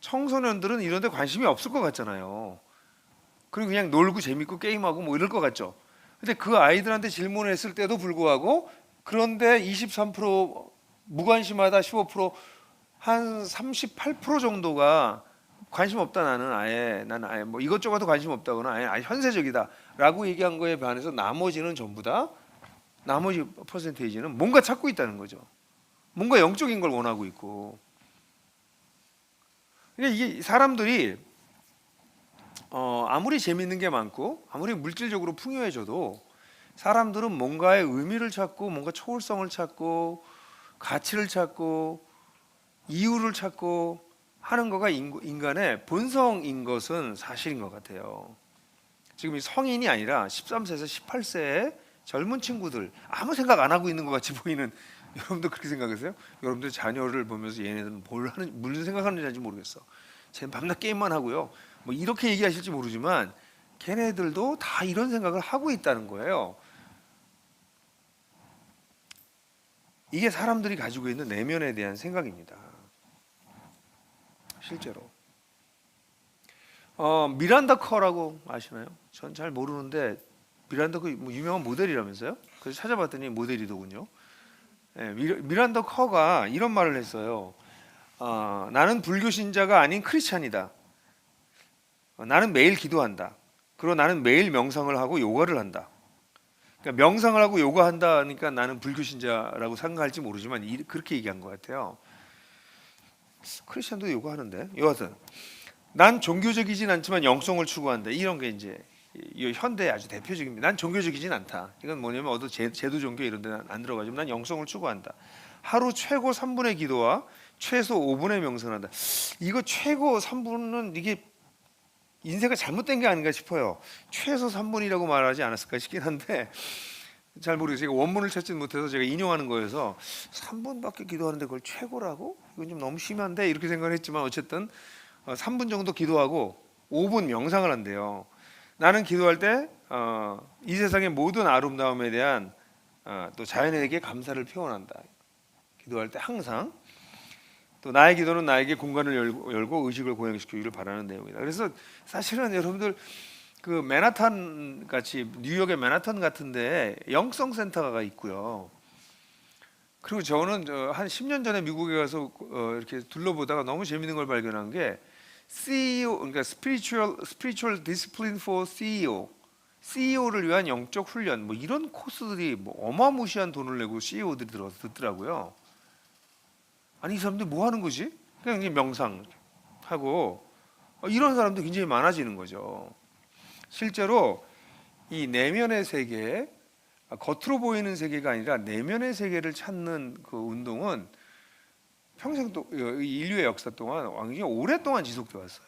청소년들은 이런 데 관심이 없을 것 같잖아요. 그리고 그냥 놀고 재밌고 게임하고 뭐 이럴 것 같죠. 근데 그 아이들한테 질문을 했을 때도 불구하고 그런데 23% 무관심하다 15%한 38% 정도가 관심 없다 나는 아예 뭐 이것저것도 관심 없다거나 아예 현세적이다라고 얘기한 거에 반해서 나머지는 전부 다 나머지 퍼센테이지는 뭔가 찾고 있다는 거죠. 뭔가 영적인 걸 원하고 있고. 그러니까 이게 사람들이 아무리 재밌는 게 많고 아무리 물질적으로 풍요해져도 사람들은 뭔가의 의미를 찾고 뭔가 초월성을 찾고 가치를 찾고 이유를 찾고 하는 거가 인간의 본성인 것은 사실인 것 같아요. 지금 이 성인이 아니라 13세에서 18세의 젊은 친구들 아무 생각 안 하고 있는 것 같이 보이는 여러분도 그렇게 생각하세요? 여러분들 자녀를 보면서 얘네들은 무슨 생각하는지 알지 모르겠어. 쟤는 밤낮 게임만 하고요. 뭐 이렇게 얘기하실지 모르지만 걔네들도 다 이런 생각을 하고 있다는 거예요. 이게 사람들이 가지고 있는 내면에 대한 생각입니다. 실제로. 미란다 커라고 아시나요? 전 잘 모르는데 미란다 커 뭐 유명한 모델이라면서요? 그래서 찾아봤더니 모델이더군요. 네, 미란다 커가 이런 말을 했어요. 나는 불교 신자가 아닌 크리스찬이다. 나는 매일 기도한다. 그리고 나는 매일 명상을 하고 요가를 한다. 그러니까 명상을 하고 요가한다니까 나는 불교 신자라고 생각할지 모르지만 그렇게 얘기한 것 같아요. 크리스찬도 요가하는데 여하튼 난 종교적이진 않지만 영성을 추구한다. 이런 게 이제 현대의 아주 대표적입니다. 난 종교적이진 않다. 이건 뭐냐면 어떤 제도 종교 이런 데는 안 들어가지만 난 영성을 추구한다. 하루 최고 3분의 기도와 최소 5분의 명상을 한다. 이거 최고 3분은 이게 인쇄가 잘못된 게 아닌가 싶어요. 최소 3분이라고 말하지 않았을까 싶긴 한데 잘 모르겠어요. 제가 원문을 찾지 못해서 제가 인용하는 거여서 3분밖에 기도하는데 그걸 최고라고? 이건 좀 너무 심한데 이렇게 생각을 했지만 어쨌든 3분 정도 기도하고 5분 명상을 한대요. 나는 기도할 때 이 세상의 모든 아름다움에 대한 또 자연에게 감사를 표현한다. 기도할 때 항상 또 나의 기도는 나에게 공간을 열고 의식을 고양시키기를 바라는 내용이다. 그래서 사실은 여러분들 그 맨하탄 같이 뉴욕의 맨하탄 같은데 영성 센터가 있고요. 그리고 저는 한 10년 전에 미국에 가서 이렇게 둘러보다가 너무 재밌는 걸 발견한 게 CEO 그러니까 spiritual discipline for CEO를 위한 영적 훈련 뭐 이런 코스들이 뭐 어마무시한 돈을 내고 CEO들이 들어서 듣더라고요. 아니 이 사람들 뭐 하는 거지? 그냥 명상하고 이런 사람도 굉장히 많아지는 거죠. 실제로 이 내면의 세계, 겉으로 보이는 세계가 아니라 내면의 세계를 찾는 그 운동은 평생 인류의 역사 동안 굉장히 오랫동안 지속되어 왔어요.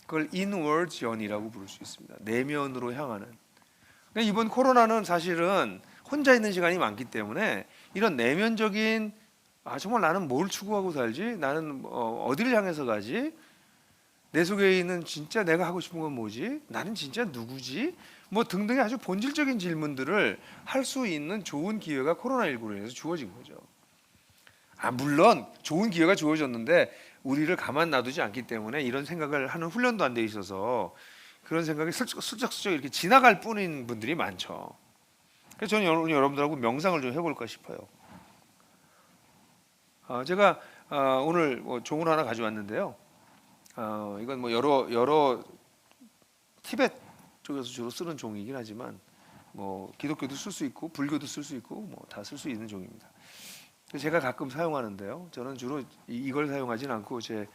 그걸 inward journey라고 부를 수 있습니다. 내면으로 향하는. 그러니까 이번 코로나는 사실은 혼자 있는 시간이 많기 때문에 이런 내면적인 정말 나는 뭘 추구하고 살지? 나는 어디를 향해서 가지? 내 속에 있는 진짜 내가 하고 싶은 건 뭐지? 나는 진짜 누구지? 뭐 등등의 아주 본질적인 질문들을 할 수 있는 좋은 기회가 코로나19로 인해서 주어진 거죠. 물론 좋은 기회가 주어졌는데 우리를 가만 놔두지 않기 때문에 이런 생각을 하는 훈련도 안 돼 있어서 그런 생각이 슬쩍슬쩍 이렇게 지나갈 뿐인 분들이 많죠. 그래서 저는 오늘 여러분들하고 명상을 좀 해볼까 싶어요. 제가 오늘 종을 하나 가져왔는데요. 이건 뭐 여러 티베트 쪽에서 주로 쓰는 종이긴 하지만 뭐 기독교도 쓸 수 있고 불교도 쓸 수 있고 뭐 다 쓸 수 있는 종입니다. 제가 가끔 사용하는데요. 저는 주로 이걸 사용하진 않고 제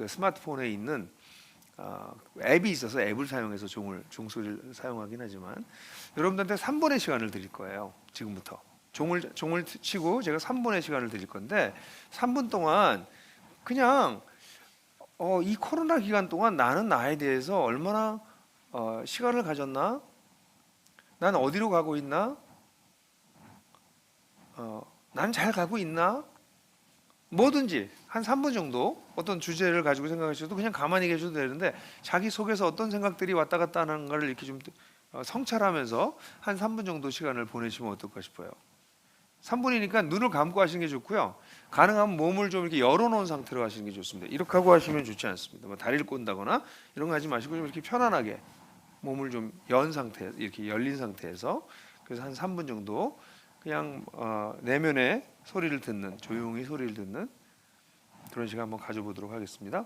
스마트폰에 있는 앱이 있어서 앱을 사용해서 종소리를 사용하긴 하지만 여러분들한테 3분의 시간을 드릴 거예요. 지금부터 종을 치고 제가 3분의 시간을 드릴 건데 3분 동안 그냥 이 코로나 기간 동안 나는 나에 대해서 얼마나 시간을 가졌나? 난 어디로 가고 있나? 난 잘 가고 있나? 뭐든지 한 3분 정도 어떤 주제를 가지고 생각하셔도 그냥 가만히 계셔도 되는데 자기 속에서 어떤 생각들이 왔다 갔다 하는 걸 이렇게 좀 성찰하면서 한 3분 정도 시간을 보내시면 어떨까 싶어요. 3분이니까 눈을 감고 하시는 게 좋고요. 가능하면 몸을 좀 이렇게 열어놓은 상태로 하시는 게 좋습니다. 이렇게 하고 하시면 좋지 않습니다. 뭐 다리를 꼰다거나 이런 거 하지 마시고 좀 이렇게 편안하게 몸을 좀 연 상태, 이렇게 열린 상태에서 그래서 한 3분 정도 그냥 내면의 소리를 듣는, 조용히 소리를 듣는 그런 시간 한번 가져보도록 하겠습니다.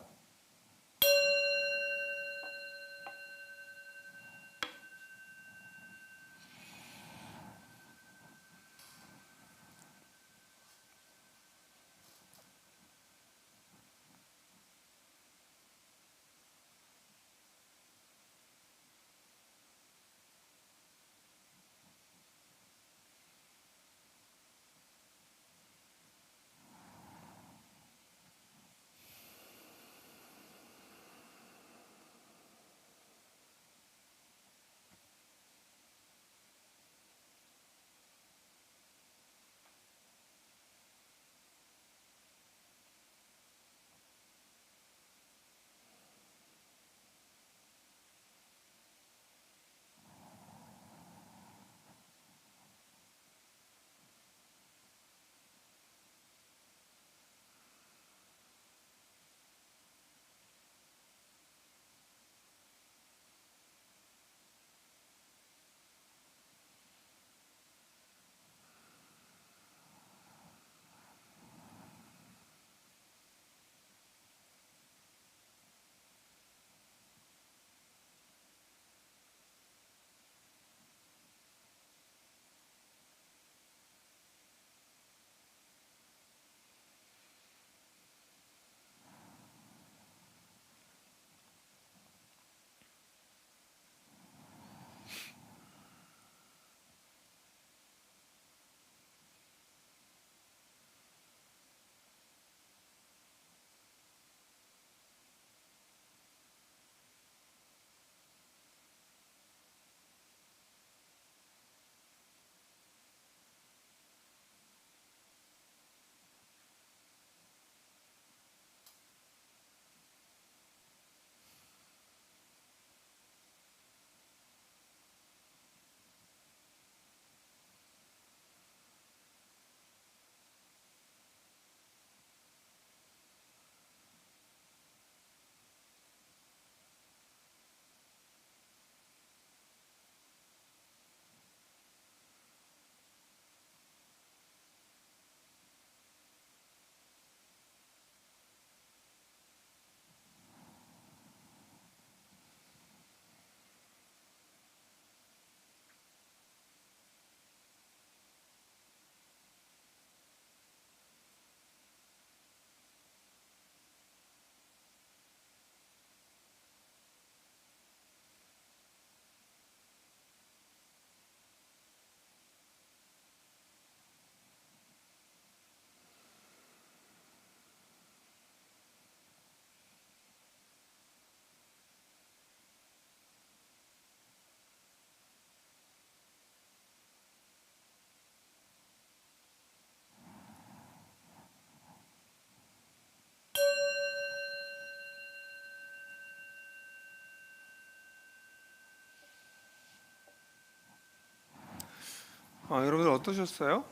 여러분들 어떠셨어요?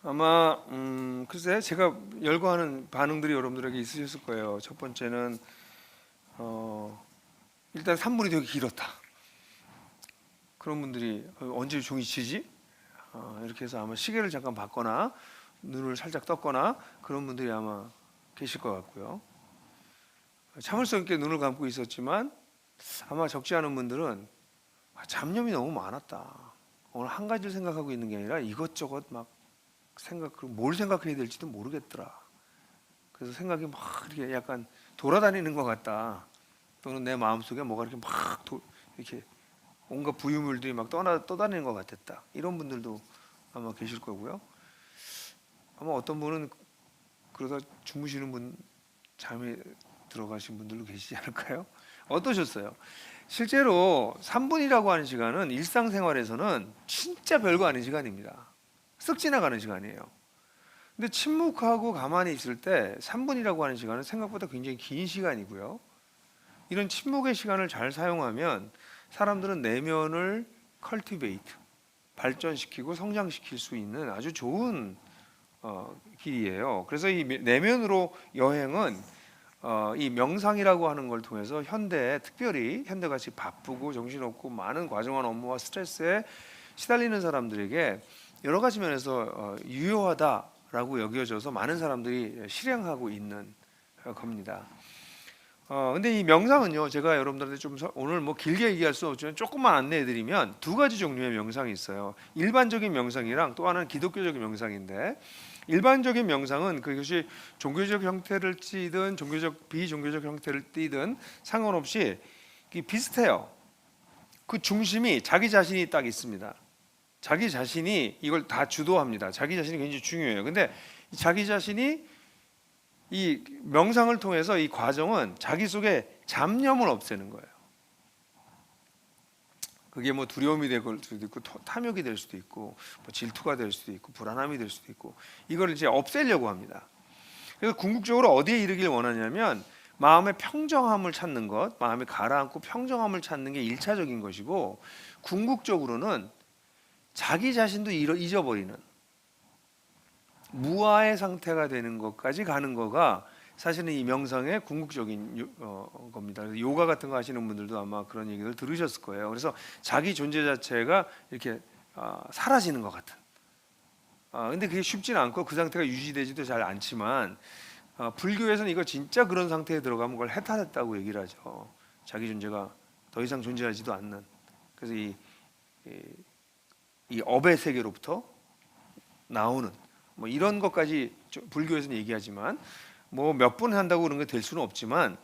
아마 글쎄 제가 열거하는 반응들이 여러분들에게 있으셨을 거예요. 첫 번째는 일단 3분이 되게 길었다. 그런 분들이 언제 종이 치지? 이렇게 해서 아마 시계를 잠깐 봤거나 눈을 살짝 떴거나 그런 분들이 아마 계실 것 같고요. 참을성 있게 눈을 감고 있었지만 아마 적지 않은 분들은 잡념이 너무 많았다. 오늘 한 가지를 생각하고 있는 게 아니라 이것저것 막 뭘 생각해야 될지도 모르겠더라. 그래서 생각이 막 이렇게 약간 돌아다니는 것 같다. 또는 내 마음속에 뭐가 이렇게 막 이렇게 온갖 부유물들이 막 떠다니는 것 같았다. 이런 분들도 아마 계실 거고요. 아마 어떤 분은 그러다 주무시는 분, 잠에 들어가신 분들도 계시지 않을까요? 어떠셨어요? 실제로 3분이라고 하는 시간은 일상생활에서는 진짜 별거 아닌 시간입니다. 쓱 지나가는 시간이에요. 근데 침묵하고 가만히 있을 때 3분이라고 하는 시간은 생각보다 굉장히 긴 시간이고요. 이런 침묵의 시간을 잘 사용하면 사람들은 내면을 컬티베이트, 발전시키고 성장시킬 수 있는 아주 좋은 길이에요. 그래서 이 내면으로 여행은 이 명상이라고 하는 걸 통해서 현대에, 특별히 현대같이 바쁘고 정신없고 많은 과정한 업무와 스트레스에 시달리는 사람들에게 여러 가지 면에서 유효하다라고 여겨져서 많은 사람들이 실행하고 있는 겁니다. 근데 이 명상은요, 제가 여러분들한테 좀 오늘 뭐 길게 얘기할 수 없지만 조금만 안내해드리면 두 가지 종류의 명상이 있어요. 일반적인 명상이랑 또 하나는 기독교적인 명상인데, 일반적인 명상은 그것이 종교적 형태를 띠든 비종교적 형태를 띠든 상관없이 비슷해요. 그 중심이 자기 자신이 딱 있습니다. 자기 자신이 이걸 다 주도합니다. 자기 자신이 굉장히 중요해요. 근데 자기 자신이 이 명상을 통해서 이 과정은 자기 속에 잡념을 없애는 거예요. 그게 뭐 두려움이 될 수도 있고 탐욕이 될 수도 있고 뭐 질투가 될 수도 있고 불안함이 될 수도 있고, 이걸 이제 없애려고 합니다. 그래서 궁극적으로 어디에 이르길 원하냐면 마음의 평정함을 찾는 것, 마음이 가라앉고 평정함을 찾는 게 1차적인 것이고, 궁극적으로는 자기 자신도 잊어버리는 무아의 상태가 되는 것까지 가는 거가 사실은 이 명상의 궁극적인 겁니다. 요가 같은 거 하시는 분들도 아마 그런 얘기를 들으셨을 거예요. 그래서 자기 존재 자체가 이렇게 사라지는 것 같은. 근데 그게 쉽지는 않고 그 상태가 유지되지도 잘 않지만, 불교에서는 이거 진짜 그런 상태에 들어가면 그걸 해탈했다고 얘기를 하죠. 자기 존재가 더 이상 존재하지도 않는. 그래서 이 업의 세계로부터 나오는 뭐 이런 것까지 불교에서는 얘기하지만, 뭐 몇 분 한다고 그런 게 될 수는 없지만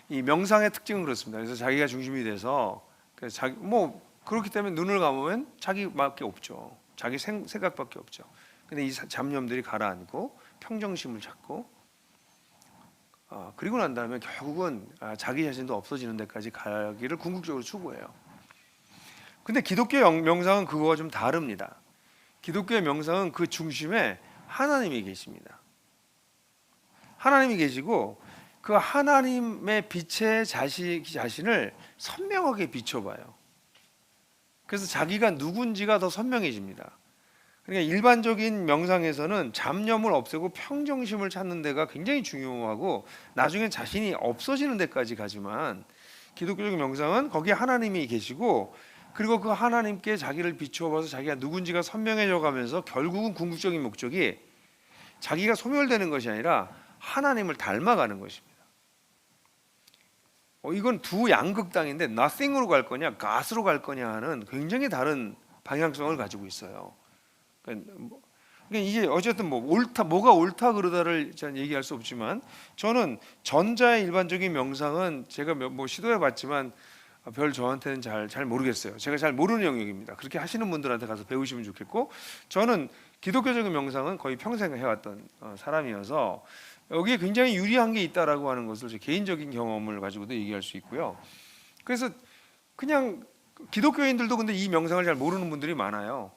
이 명상의 특징은 그렇습니다. 그래서 자기가 중심이 돼서 뭐 그렇기 때문에 눈을 감으면 자기밖에 없죠. 자기 생각밖에 없죠. 근데 이 잡념들이 가라앉고 평정심을 찾고 그리고 난 다음에 결국은 자기 자신도 없어지는 데까지 가기를 궁극적으로 추구해요. 근데 기독교 명상은 그거와 좀 다릅니다. 기독교의 명상은 그 중심에 하나님이 계십니다. 하나님이 계시고 그 하나님의 빛의 자신을 선명하게 비춰봐요. 그래서 자기가 누군지가 더 선명해집니다. 그러니까 일반적인 명상에서는 잡념을 없애고 평정심을 찾는 데가 굉장히 중요하고 나중에 자신이 없어지는 데까지 가지만, 기독교적인 명상은 거기에 하나님이 계시고 그리고 그 하나님께 자기를 비추어봐서 자기가 누군지가 선명해져 가면서 결국은 궁극적인 목적이 자기가 소멸되는 것이 아니라 하나님을 닮아가는 것입니다. 이건 두 양극당인데 nothing으로 갈 거냐 god으로 갈 거냐 하는 굉장히 다른 방향성을 가지고 있어요. 그러니까 이게 어쨌든 뭐가 옳다 그르다를 저는 얘기할 수 없지만, 저는 전자의 일반적인 명상은 제가 뭐 시도해봤지만 별 저한테는 잘 모르겠어요. 제가 잘 모르는 영역입니다. 그렇게 하시는 분들한테 가서 배우시면 좋겠고, 저는 기독교적인 명상은 거의 평생 해왔던 사람이어서 여기에 굉장히 유리한 게 있다라고 하는 것을 제 개인적인 경험을 가지고도 얘기할 수 있고요. 그래서 그냥 기독교인들도 근데 이 명상을 잘 모르는 분들이 많아요.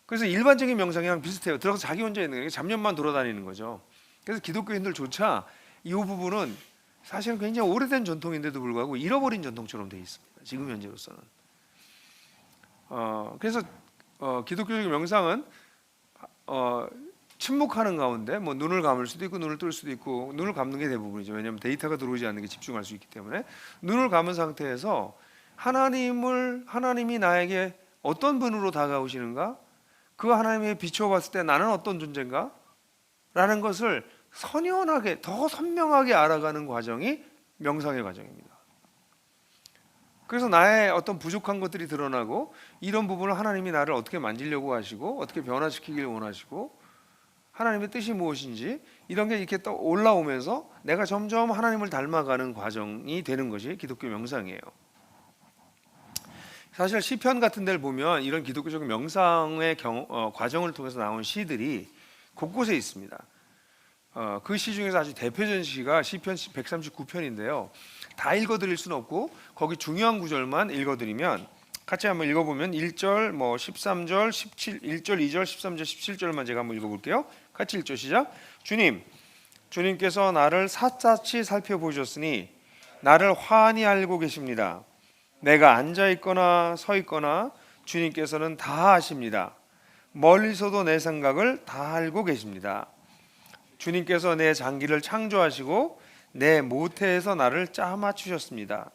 그래서 일반적인 명상이랑 비슷해요. 들어가서 자기 혼자 있는 게 잡념만 돌아다니는 거죠. 그래서 기독교인들조차 이 부분은 사실은 굉장히 오래된 전통인데도 불구하고 잃어버린 전통처럼 되어 있습니다. 지금 현재로서는. 그래서 기독교적인 명상은 침묵하는 가운데 뭐 눈을 감을 수도 있고 눈을 뜰 수도 있고, 눈을 감는 게 대부분이죠. 왜냐하면 데이터가 들어오지 않는 게 집중할 수 있기 때문에 눈을 감은 상태에서 하나님이 나에게 어떤 분으로 다가오시는가, 그 하나님에 비춰봤을 때 나는 어떤 존재인가 라는 것을 선연하게 더 선명하게 알아가는 과정이 명상의 과정입니다. 그래서 나의 어떤 부족한 것들이 드러나고, 이런 부분을 하나님이 나를 어떻게 만지려고 하시고 어떻게 변화시키길 원하시고 하나님의 뜻이 무엇인지 이런 게 이렇게 또 올라오면서 내가 점점 하나님을 닮아가는 과정이 되는 것이 기독교 명상이에요. 사실 시편 같은 데를 보면 이런 기독교적 명상의 과정을 통해서 나온 시들이 곳곳에 있습니다. 그 시 중에서 아주 대표적인 시가 시편 139편인데요. 다 읽어드릴 수는 없고 거기 중요한 구절만 읽어드리면 같이 한번 읽어보면 1절, 13절, 17, 1절, 2절, 13절, 17절만 제가 한번 읽어볼게요. 같이 읽죠. 시작. 주님께서 나를 샅샅이 살펴보셨으니 나를 환히 알고 계십니다. 내가 앉아있거나 서있거나 주님께서는 다 아십니다. 멀리서도 내 생각을 다 알고 계십니다. 주님께서 내 장기를 창조하시고 내 모태에서 나를 짜 맞추셨습니다.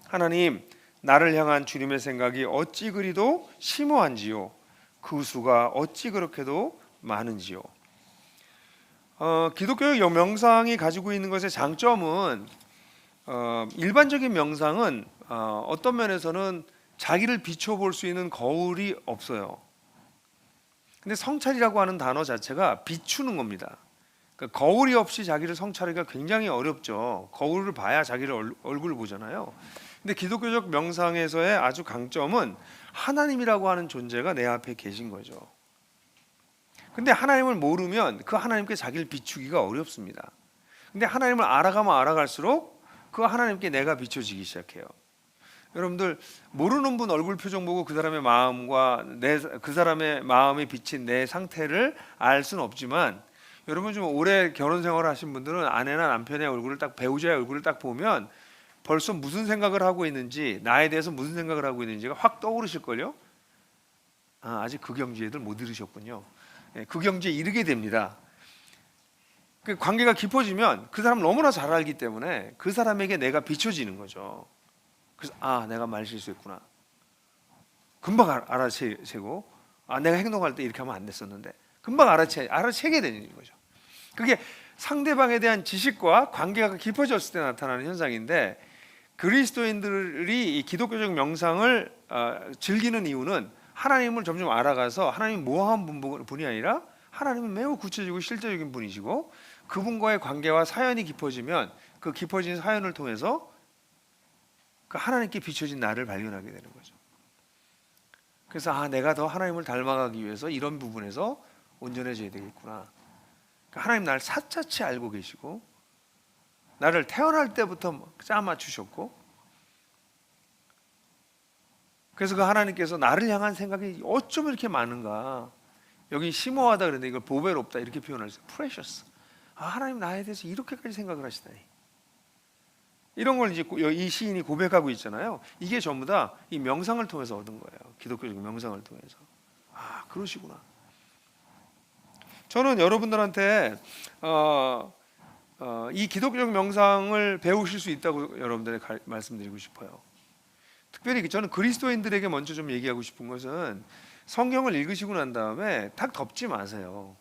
하나님, 나를 향한 주님의 생각이 어찌 그리도 심오한지요. 그 수가 어찌 그렇게도 많은지요. 기독교의 명상이 가지고 있는 것의 장점은 일반적인 명상은 어떤 면에서는 자기를 비춰볼 수 있는 거울이 없어요. 근데 성찰이라고 하는 단어 자체가 비추는 겁니다. 그러니까 거울이 없이 자기를 성찰하기가 굉장히 어렵죠. 거울을 봐야 자기를 얼굴을 보잖아요. 근데 기독교적 명상에서의 아주 강점은 하나님이라고 하는 존재가 내 앞에 계신 거죠. 근데 하나님을 모르면 그 하나님께 자기를 비추기가 어렵습니다. 근데 하나님을 알아가면 알아갈수록 그 하나님께 내가 비춰지기 시작해요. 여러분들 모르는 분 얼굴 표정 보고 그 사람의 마음과 그 사람의 마음에 비친 내 상태를 알 수는 없지만, 여러분 좀 오래 결혼 생활을 하신 분들은 아내나 남편의 얼굴을 딱, 배우자의 얼굴을 딱 보면 벌써 무슨 생각을 하고 있는지, 나에 대해서 무슨 생각을 하고 있는지가 확 떠오르실걸요. 아직 그 경지에들 못 이르셨군요. 그 경지에 이르게 됩니다. 그 관계가 깊어지면 그 사람을 너무나 잘 알기 때문에 그 사람에게 내가 비춰지는 거죠. 그래서 내가 말 실수했구나. 금방 알아채고 내가 행동할 때 이렇게 하면 안 됐었는데 금방 알아채게 되는 거죠. 그게 상대방에 대한 지식과 관계가 깊어졌을 때 나타나는 현상인데, 그리스도인들이 이 기독교적 명상을 즐기는 이유는 하나님을 점점 알아가서 하나님이 모호한 분이 아니라 하나님은 매우 구체적이고 실제적인 분이시고, 그분과의 관계와 사연이 깊어지면 그 깊어진 사연을 통해서 그 하나님께 비춰진 나를 발견하게 되는 거죠. 그래서 내가 더 하나님을 닮아가기 위해서 이런 부분에서 온전해져야 되겠구나. 그러니까 하나님 나를 샅샅이 알고 계시고 나를 태어날 때부터 짜 맞추셨고, 그래서 그 하나님께서 나를 향한 생각이 어쩜 이렇게 많은가. 여기 심오하다 그랬는데 이걸 보배롭다 이렇게 표현하셨어요. precious. 하나님 나에 대해서 이렇게까지 생각을 하시다니. 이런 걸 이제 이 시인이 고백하고 있잖아요. 이게 전부 다 이 명상을 통해서 얻은 거예요. 기독교적 명상을 통해서. 그러시구나. 저는 여러분들한테 이 기독교적 명상을 배우실 수 있다고 여러분들에게 말씀드리고 싶어요. 특별히 저는 그리스도인들에게 먼저 좀 얘기하고 싶은 것은, 성경을 읽으시고 난 다음에 딱 덮지 마세요.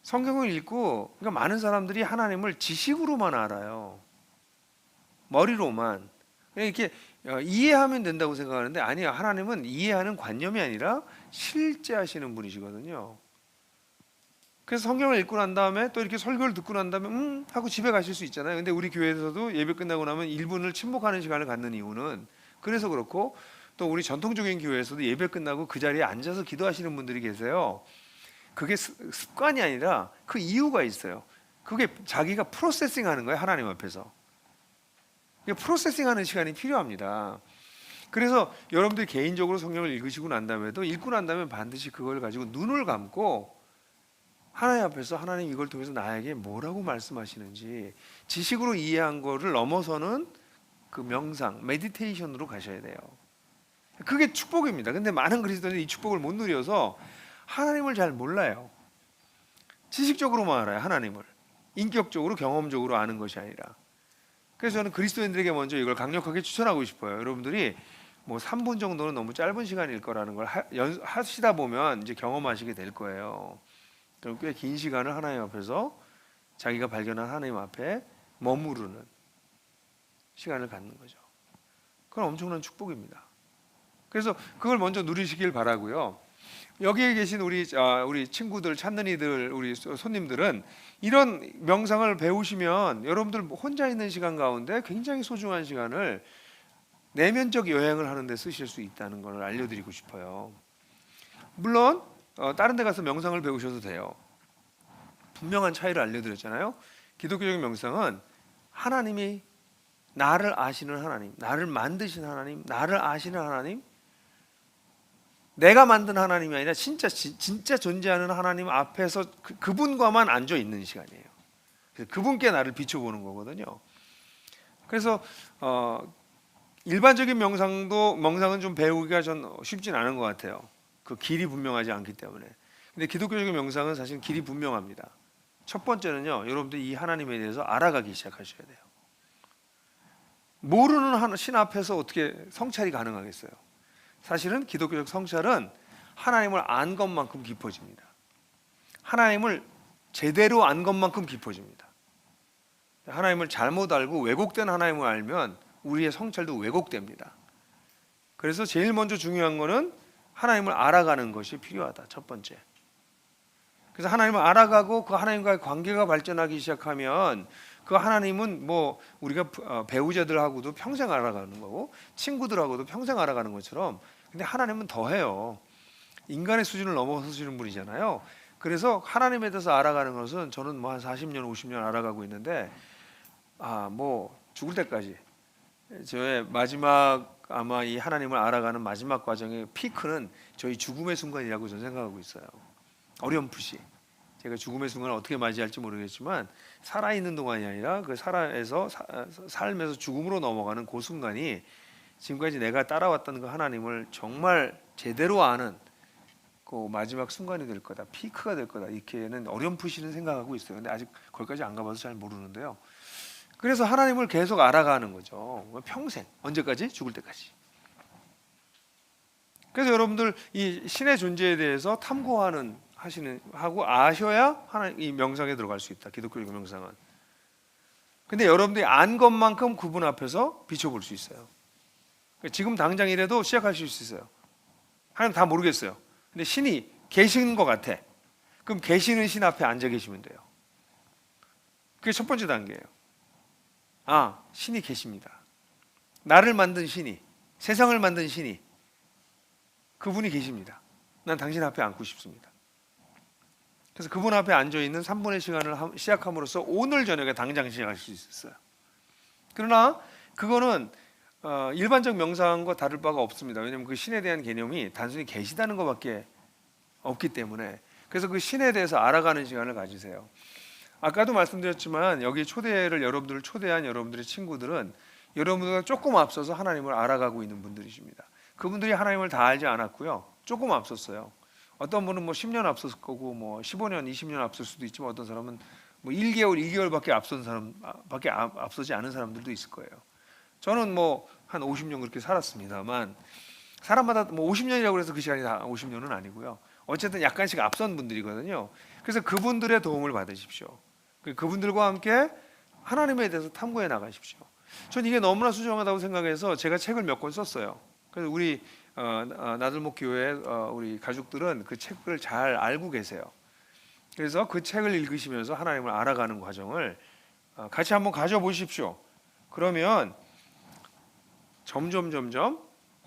성경을 읽고, 그러니까 많은 사람들이 하나님을 지식으로만 알아요. 머리로만 이렇게 이해하면 된다고 생각하는데, 아니요. 하나님은 이해하는 관념이 아니라 실제 하시는 분이시거든요. 그래서 성경을 읽고 난 다음에 또 이렇게 설교를 듣고 난 다음에 하고 집에 가실 수 있잖아요. 근데 우리 교회에서도 예배 끝나고 나면 1분을 침묵하는 시간을 갖는 이유는 그래서 그렇고, 또 우리 전통적인 교회에서도 예배 끝나고 그 자리에 앉아서 기도하시는 분들이 계세요. 그게 습관이 아니라 그 이유가 있어요. 그게 자기가 프로세싱 하는 거예요. 하나님 앞에서 프로세싱 하는 시간이 필요합니다. 그래서 여러분들이 개인적으로 성경을 읽으시고 난 다음에도, 읽고 난 다음에 반드시 그걸 가지고 눈을 감고 하나님 앞에서 하나님 이걸 통해서 나에게 뭐라고 말씀하시는지 지식으로 이해한 거를 넘어서는 그 명상, 메디테이션으로 가셔야 돼요. 그게 축복입니다. 근데 많은 그리스도인들이 이 축복을 못 누려서 하나님을 잘 몰라요. 지식적으로만 알아요. 하나님을 인격적으로 경험적으로 아는 것이 아니라. 그래서 저는 그리스도인들에게 먼저 이걸 강력하게 추천하고 싶어요. 여러분들이 3분 정도는 너무 짧은 시간일 거라는 걸 하시다 보면 이제 경험하시게 될 거예요. 그럼 꽤 긴 시간을 하나님 앞에서 자기가 발견한 하나님 앞에 머무르는 시간을 갖는 거죠. 그건 엄청난 축복입니다. 그래서 그걸 먼저 누리시길 바라고요. 여기에 계신 우리 친구들, 찬는이들, 우리 손님들은 이런 명상을 배우시면 여러분들 혼자 있는 시간 가운데 굉장히 소중한 시간을 내면적 여행을 하는데 쓰실 수 있다는 걸 알려드리고 싶어요. 물론 다른 데 가서 명상을 배우셔도 돼요. 분명한 차이를 알려드렸잖아요. 기독교적인 명상은 하나님이 나를 아시는 하나님, 나를 만드신 하나님, 나를 아시는 하나님, 내가 만든 하나님이 아니라 진짜 존재하는 하나님 앞에서 그분과만 앉아 있는 시간이에요. 그래서 그분께 나를 비춰보는 거거든요. 그래서 일반적인 명상은 좀 배우기가 전 쉽진 않은 것 같아요. 그 길이 분명하지 않기 때문에. 근데 기독교적인 명상은 사실 길이 분명합니다. 첫 번째는요, 여러분들이 이 하나님에 대해서 알아가기 시작하셔야 돼요. 모르는 신 앞에서 어떻게 성찰이 가능하겠어요? 사실은 기독교적 성찰은 하나님을 안 것만큼 깊어집니다. 하나님을 제대로 안 것만큼 깊어집니다. 하나님을 잘못 알고 왜곡된 하나님을 알면 우리의 성찰도 왜곡됩니다. 그래서 제일 먼저 중요한 거는 하나님을 알아가는 것이 필요하다. 첫 번째. 그래서 하나님을 알아가고 그 하나님과의 관계가 발전하기 시작하면 그 하나님은 뭐 우리가 배우자들하고도 평생 알아가는 거고 친구들하고도 평생 알아가는 것처럼, 근데 하나님은 더해요. 인간의 수준을 넘어서시는 분이잖아요. 그래서 하나님에 대해서 알아가는 것은 저는 뭐 한 40년, 50년 알아가고 있는데 뭐 죽을 때까지 저의 마지막 아마 이 하나님을 알아가는 마지막 과정의 피크는 저희 죽음의 순간이라고 저는 생각하고 있어요. 어렴풋이 제가 죽음의 순간을 어떻게 맞이할지 모르겠지만 살아있는 동안이 아니라 그 삶에서 죽음으로 넘어가는 그 순간이 지금까지 내가 따라왔던 그 하나님을 정말 제대로 아는 그 마지막 순간이 될 거다, 피크가 될 거다, 이렇게는 어렴풋이는 생각하고 있어요. 근데 아직 거기까지 안 가봐서 잘 모르는데요. 그래서 하나님을 계속 알아가는 거죠. 평생, 언제까지? 죽을 때까지. 그래서 여러분들 이 신의 존재에 대해서 하고 아셔야 이 명상에 들어갈 수 있다. 기독교적 명상은. 근데 여러분들이 안 것만큼 그분 앞에서 비춰볼 수 있어요. 지금 당장이라도 시작하실 수 있어요. 하나님 다 모르겠어요. 근데 신이 계시는 것 같아. 그럼 계시는 신 앞에 앉아 계시면 돼요. 그게 첫 번째 단계예요. 신이 계십니다. 나를 만든 신이, 세상을 만든 신이, 그분이 계십니다. 난 당신 앞에 앉고 싶습니다. 그래서 그분 앞에 앉아있는 3분의 시간을 시작함으로써 오늘 저녁에 당장 시작하실 수 있어요. 그러나 그거는 일반적 명상과 다를 바가 없습니다. 왜냐하면 그 신에 대한 개념이 단순히 계시다는 것밖에 없기 때문에. 그래서 그 신에 대해서 알아가는 시간을 가지세요. 아까도 말씀드렸지만 여기 여러분들을 초대한 여러분들의 친구들은 여러분들과 조금 앞서서 하나님을 알아가고 있는 분들이십니다. 그분들이 하나님을 다 알지 않았고요. 조금 앞섰어요. 어떤 분은 뭐 10년 앞섰을 거고 뭐 15년, 20년 앞설 수도 있지만 어떤 사람은 뭐 1개월, 2개월밖에 앞서지 않은 사람들도 있을 거예요. 저는 뭐 한 50년 그렇게 살았습니다만 사람마다 뭐 50년이라고 해서 그 시간이 다 50년은 아니고요. 어쨌든 약간씩 앞선 분들이거든요. 그래서 그분들의 도움을 받으십시오. 그분들과 함께 하나님에 대해서 탐구해 나가십시오. 전 이게 너무나 수정하다고 생각해서 제가 책을 몇 권 썼어요. 그래서 우리 나들목 교회 우리 가족들은 그 책을 잘 알고 계세요. 그래서 그 책을 읽으시면서 하나님을 알아가는 과정을 같이 한번 가져보십시오. 그러면 점점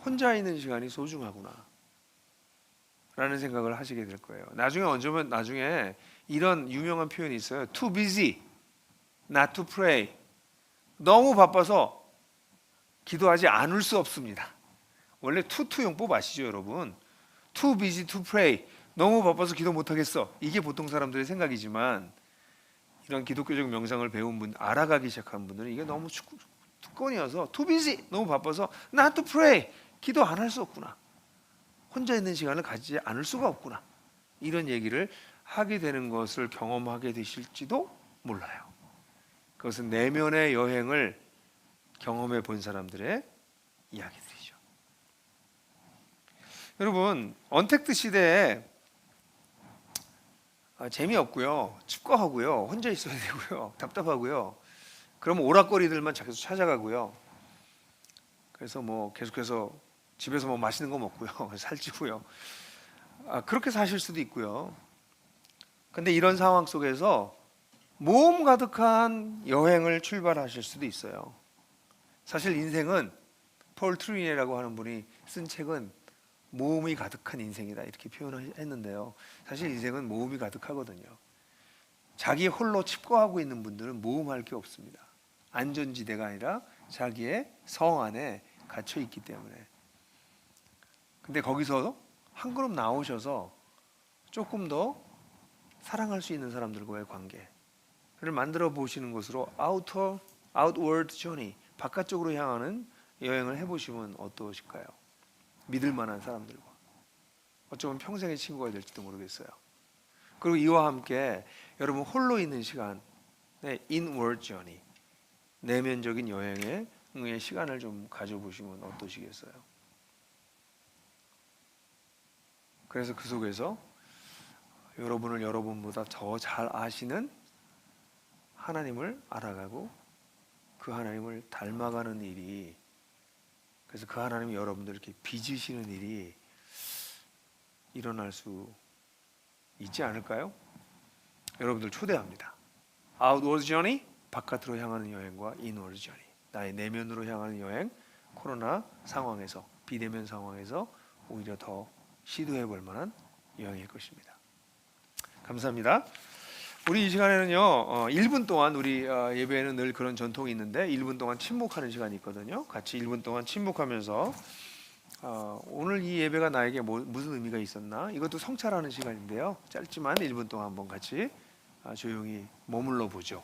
혼자 있는 시간이 소중하구나 라는 생각을 하시게 될 거예요. 나중에 이런 유명한 표현이 있어요. Too busy not to pray. 너무 바빠서 기도하지 않을 수 없습니다. 원래 투투용법 아시죠, 여러분? Too busy to pray. 너무 바빠서 기도 못하겠어. 이게 보통 사람들의 생각이지만 이런 기독교적 명상을 배운 분, 알아가기 시작한 분들은 이게 너무 특권이어서 too busy, 너무 바빠서 not to pray. 기도 안 할 수 없구나. 혼자 있는 시간을 가지지 않을 수가 없구나. 이런 얘기를 하게 되는 것을 경험하게 되실지도 몰라요. 그것은 내면의 여행을 경험해 본 사람들의 이야기들이죠. 여러분, 언택트 시대에 재미없고요, 춥고하고요, 혼자 있어야 되고요, 답답하고요. 그러면 오락거리들만 계속 찾아가고요. 그래서 뭐 계속해서 집에서 뭐 맛있는 거 먹고요, 살찌고요. 그렇게 사실 수도 있고요. 근데 이런 상황 속에서 모험 가득한 여행을 출발하실 수도 있어요. 사실 인생은 폴 트루니에라고 하는 분이 쓴 책은 모험이 가득한 인생이다 이렇게 표현을 했는데요. 사실 인생은 모험이 가득하거든요. 자기 홀로 칩거하고 있는 분들은 모험할 게 없습니다. 안전지대가 아니라 자기의 성 안에 갇혀 있기 때문에. 근데 거기서 한 걸음 나오셔서 조금 더 사랑할 수 있는 사람들과의 관계를 만들어 보시는 것으로 outward journey, 바깥쪽으로 향하는 여행을 해보시면 어떠실까요? 믿을 만한 사람들과. 어쩌면 평생의 친구가 될지도 모르겠어요. 그리고 이와 함께 여러분 홀로 있는 시간, inward journey, 내면적인 여행의 시간을 좀 가져보시면 어떠시겠어요? 그래서 그 속에서 여러분을 여러분보다 더 잘 아시는 하나님을 알아가고 그 하나님을 닮아가는 일이, 그래서 그 하나님이 여러분들 이렇게 빚으시는 일이 일어날 수 있지 않을까요? 여러분들 초대합니다. Outward journey, 바깥으로 향하는 여행과 inward journey, 나의 내면으로 향하는 여행, 코로나 상황에서, 비대면 상황에서 오히려 더 시도해 볼 만한 여행일 것입니다. 감사합니다. 우리 이 시간에는요, 1분 동안 우리 예배에는 늘 그런 전통이 있는데 1분 동안 침묵하는 시간이 있거든요. 같이 1분 동안 침묵하면서 오늘 이 예배가 나에게 무슨 의미가 있었나? 이것도 성찰하는 시간인데요. 짧지만 1분 동안 한번 같이 조용히 머물러 보죠.